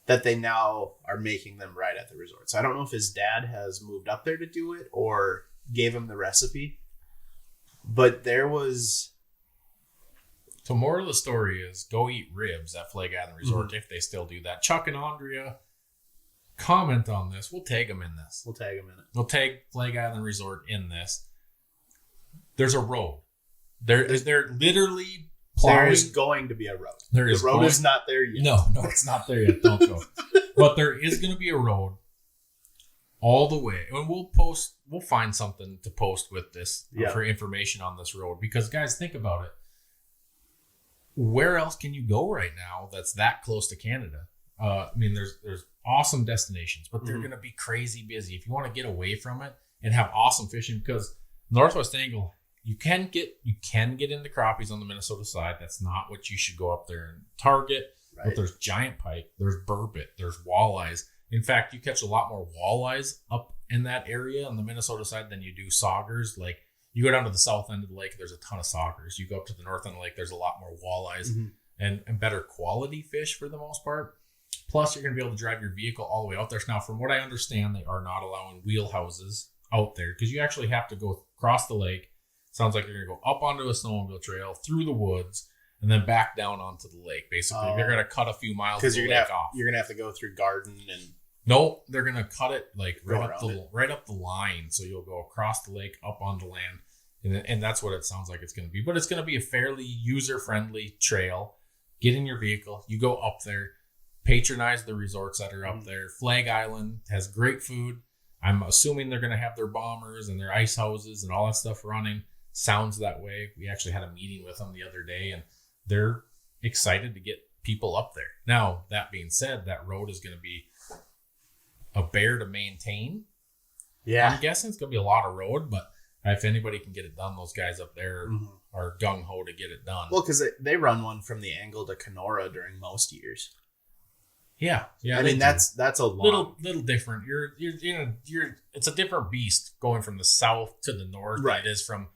that they now are making them right at the resorts. I don't know if his dad has moved up there to do it or gave him the recipe. But there was... So moral of the story is go eat ribs at Flag Island Resort if they still do that. Chuck and Andrea, comment on this. We'll tag them in this. We'll tag them in it. We'll tag Flag Island Resort in this. There's a road. They're literally... There is going to be a road. The road is not there yet. No, it's not there yet. Don't go. But there is going to be a road all the way. And we'll find something to post with this for information on this road. Because, guys, think about it. Where else can you go right now that's that close to Canada? I mean, there's awesome destinations, but they're going to be crazy busy. If you want to get away from it and have awesome fishing, because Northwest Angle... You can get into crappies on the Minnesota side. That's not what you should go up there and target. Right. But there's giant pike, there's burbot, there's walleyes. In fact, you catch a lot more walleyes up in that area on the Minnesota side than you do saugers. Like you go down to the south end of the lake, there's a ton of saugers. You go up to the north end of the lake, there's a lot more walleyes and better quality fish for the most part. Plus, you're going to be able to drive your vehicle all the way out there. Now, from what I understand, they are not allowing wheelhouses out there because you actually have to go across the lake. Sounds like you're going to go up onto a snowmobile trail, through the woods, and then back down onto the lake, basically. You're going to cut a few miles of the lake off. You're going to have to go through Garden and... No, they're going to cut it like right up the line. So you'll go across the lake, up onto land. And that's what it sounds like it's going to be. But it's going to be a fairly user-friendly trail. Get in your vehicle. You go up there. Patronize the resorts that are up there. Flag Island has great food. I'm assuming they're going to have their bombers and their ice houses and all that stuff running. Sounds that way. We actually had a meeting with them the other day, and they're excited to get people up there. Now, that being said, that road is going to be a bear to maintain. Yeah. I'm guessing it's going to be a lot of road, but if anybody can get it done, those guys up there are gung-ho to get it done. Well, because they run one from the Angle to Kenora during most years. Yeah. I mean, that's a little different. It's a different beast going from the south to the north than it is from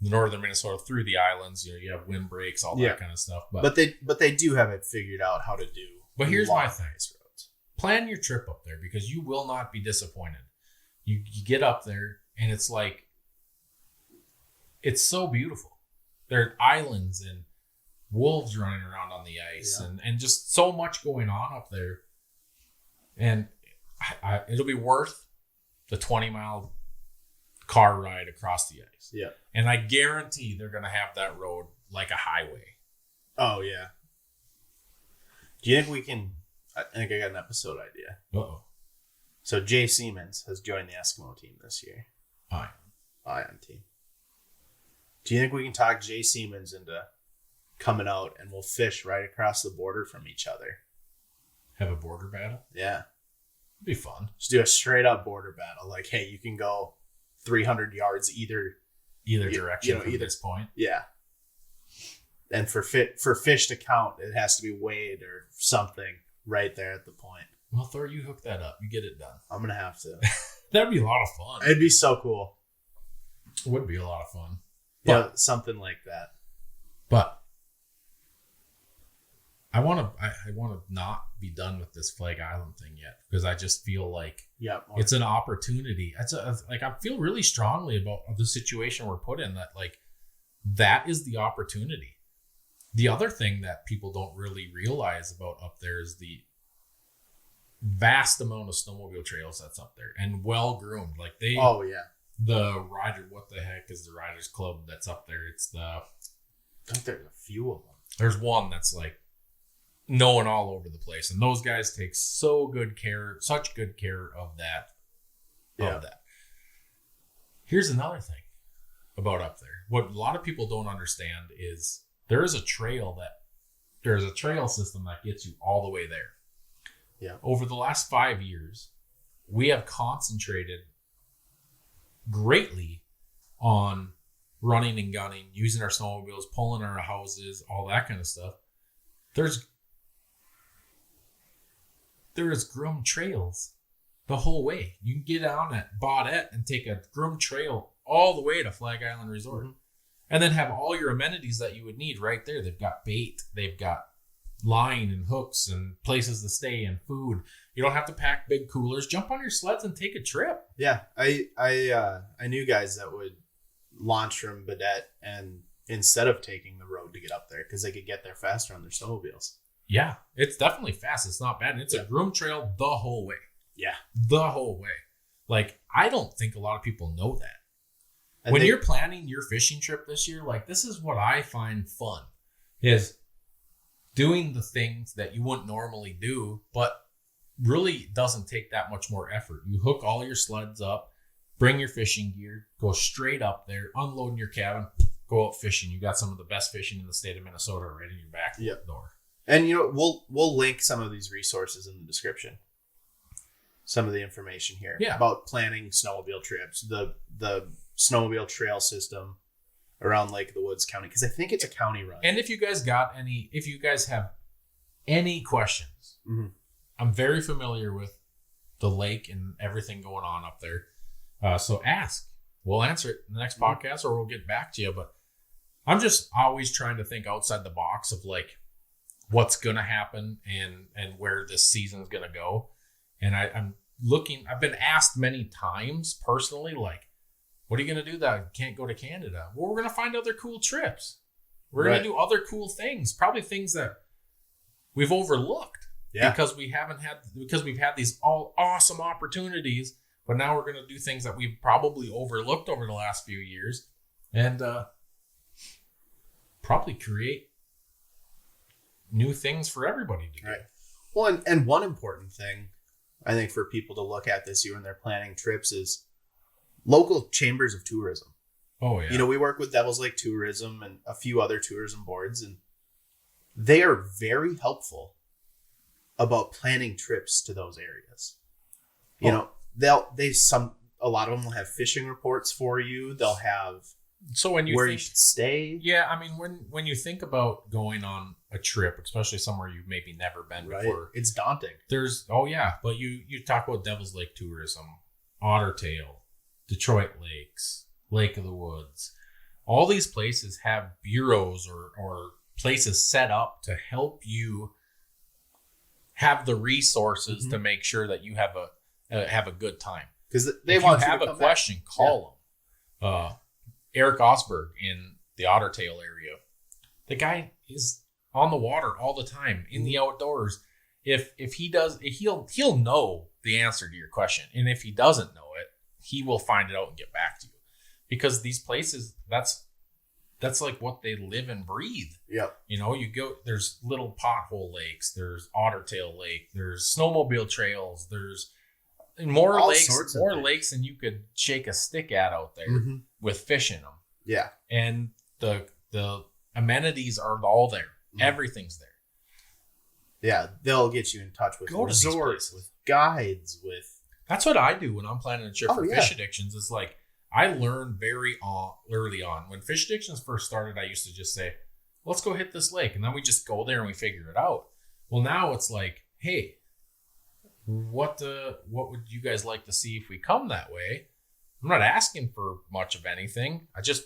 the northern Minnesota through the islands. You have wind breaks, all that kind of stuff. But they do have it figured out how to do. But here's my thing: plan your trip up there because you will not be disappointed. You get up there and it's like it's so beautiful. There are islands and wolves running around on the ice and just so much going on up there. And it'll be worth the 20-mile car ride across the ice. Yeah. And I guarantee they're going to have that road like a highway. Oh, yeah. Do you think we can... I think I got an episode idea. Uh-oh. So Jay Siemens has joined the Eskimo team this year. Ion team. Do you think we can talk Jay Siemens into coming out and we'll fish right across the border from each other? Have a border battle? Yeah. It'd be fun. Just do a straight up border battle. Like, hey, you can go 300 yards either direction from this point. Yeah. And for fish to count, it has to be weighed or something right there at the point. Well, Thor, you hook that up. You get it done. I'm going to have to. That'd be a lot of fun. It'd be so cool. It would be a lot of fun. Yeah, something like that. But I want to not be done with this Flag Island thing yet, because I just feel like it's an opportunity. I feel really strongly about the situation we're put in, that like that is the opportunity. The other thing that people don't really realize about up there is the vast amount of snowmobile trails that's up there, and well groomed. Like the rider, what the heck is the Riders Club that's up there? I think there's a few of them. There's one that's like known all over the place, and those guys take such good care of that. Here's another thing about up there. What a lot of people don't understand is there's a trail system that gets you all the way there. Yeah. Over the last 5 years, we have concentrated greatly on running and gunning, using our snowmobiles, pulling our houses, all that kind of stuff. There's groomed trails the whole way. You can get on at Baudette and take a groomed trail all the way to Flag Island Resort. Mm-hmm. And then have all your amenities that you would need right there. They've got bait, they've got line and hooks and places to stay and food. You don't have to pack big coolers. Jump on your sleds and take a trip. Yeah, I knew guys that would launch from Baudette and instead of taking the road to get up there, because they could get there faster on their snowmobiles. Yeah, it's definitely fast. It's not bad. And it's a groomed trail the whole way. Yeah. The whole way. Like, I don't think a lot of people know that. And when you're planning your fishing trip this year, like, this is what I find fun, is doing the things that you wouldn't normally do, but really doesn't take that much more effort. You hook all your sleds up, bring your fishing gear, go straight up there, unload in your cabin, go out fishing. You got some of the best fishing in the state of Minnesota right in your back door. And we'll link some of these resources in the description. Some of the information here about planning snowmobile trips, the snowmobile trail system around Lake of the Woods County, because I think it's a county run. And if you guys have any questions, mm-hmm. I'm very familiar with the lake and everything going on up there. So ask. We'll answer it in the next podcast, or we'll get back to you. But I'm just always trying to think outside the box of like what's going to happen and where this season is going to go. And I've been asked many times personally, like, what are you going to do that I can't go to Canada? Well, we're going to find other cool trips. We're going to do other cool things, probably things that we've overlooked because we've had these all awesome opportunities, but now we're going to do things that we've probably overlooked over the last few years and probably create new things for everybody to do. Right. Well, and one important thing I think for people to look at this year when they're planning trips is local chambers of tourism. Oh, yeah. We work with Devil's Lake Tourism and a few other tourism boards, and they are very helpful about planning trips to those areas. A lot of them will have fishing reports for you. They'll have you should stay. Yeah, I mean, when you think about going on a trip, especially somewhere you've maybe never been before, it's daunting. But you talk about Devil's Lake Tourism, Otter Tail, Detroit Lakes, Lake of the Woods. All these places have bureaus or places set up to help you have the resources to make sure that you have a good time. Because if you have a question, call them. Eric Osberg in the Otter Tail area. The guy is on the water all the time in the outdoors. If he does, he'll know the answer to your question, and if he doesn't know it, he will find it out and get back to you. Because these places, that's like what they live and breathe. Yeah. You go, there's little pothole lakes, there's Otter Tail Lake, there's snowmobile trails, there's more all lakes than you could shake a stick at out there with fish in them. Yeah. And the amenities are all there. Mm-hmm. Everything's there. Yeah. They'll get you in touch with resorts, with guides, with... That's what I do when I'm planning a trip for Fish Addictions. It's like, I learned very early on. When Fish Addictions first started, I used to just say, let's go hit this lake. And then we just go there and we figure it out. Well, now it's like, hey, what would you guys like to see if we come that way? I'm not asking for much of anything. I just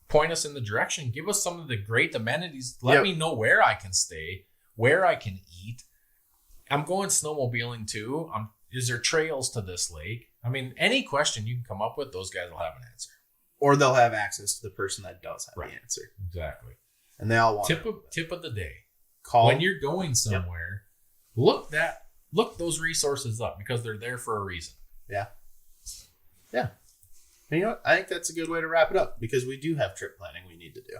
point us in the direction. Give us some of the great amenities. Let me know where I can stay, where I can eat. I'm going snowmobiling too. Is there trails to this lake? I mean, any question you can come up with, those guys will have an answer. Or they'll have access to the person that does have the answer. Exactly. And they all want tip of the day. Call. When you're going somewhere, look those resources up because they're there for a reason. Yeah. Yeah. And you know what? I think that's a good way to wrap it up because we do have trip planning we need to do.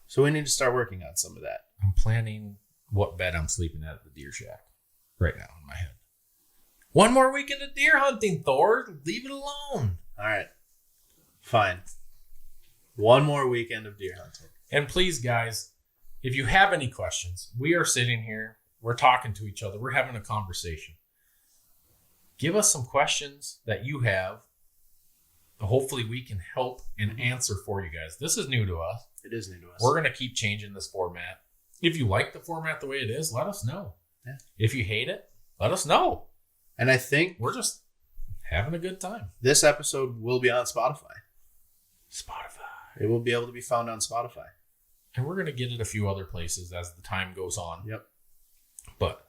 So we need to start working on some of that. I'm planning what bed I'm sleeping at the deer shack right now in my head. One more weekend of deer hunting, Thor. Leave it alone. All right. Fine. One more weekend of deer hunting. And please, guys, if you have any questions, we are sitting here. We're talking to each other. We're having a conversation. Give us some questions that you have. Hopefully we can help and answer for you guys. This is new to us. It is new to us. We're going to keep changing this format. If you like the format the way it is, let us know. Yeah. If you hate it, let us know. And I think we're just having a good time. This episode will be on Spotify. It will be able to be found on Spotify. And we're going to get it a few other places as the time goes on. Yep. But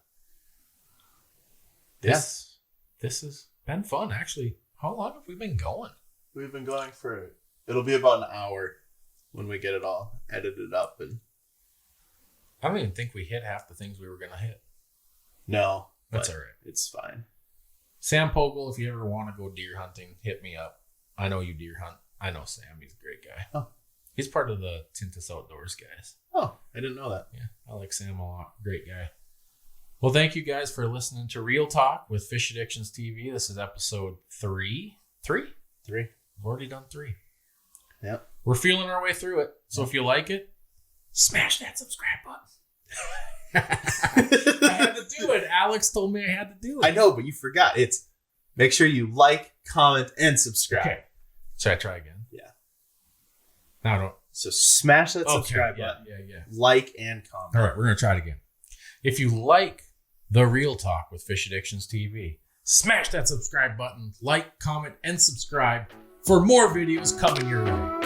this has been fun, actually. How long have we been going? We've been going it'll be about an hour when we get it all edited up. And I don't even think we hit half the things we were going to hit. No. That's all right. It's fine. Sam Pogel, if you ever want to go deer hunting, hit me up. I know you deer hunt. I know Sam. He's a great guy. Oh. He's part of the Tintus Outdoors guys. Oh, I didn't know that. Yeah, I like Sam a lot. Great guy. Well, thank you guys for listening to Real Talk with Fish Addictions TV. This is episode 3. 3? 3. We've already done 3. Yep. We're feeling our way through it. So if you like it, smash that subscribe button. I had to do it. Alex told me I had to do it. I know, but you forgot. It's make sure you like, comment, and subscribe. Okay. Should I try again? Yeah. No, I don't. So smash that subscribe button. Yeah. Like and comment. All right, we're going to try it again. If you like the Real Talk with Fish Addictions TV, smash that subscribe button, like, comment, and subscribe for more videos coming your way.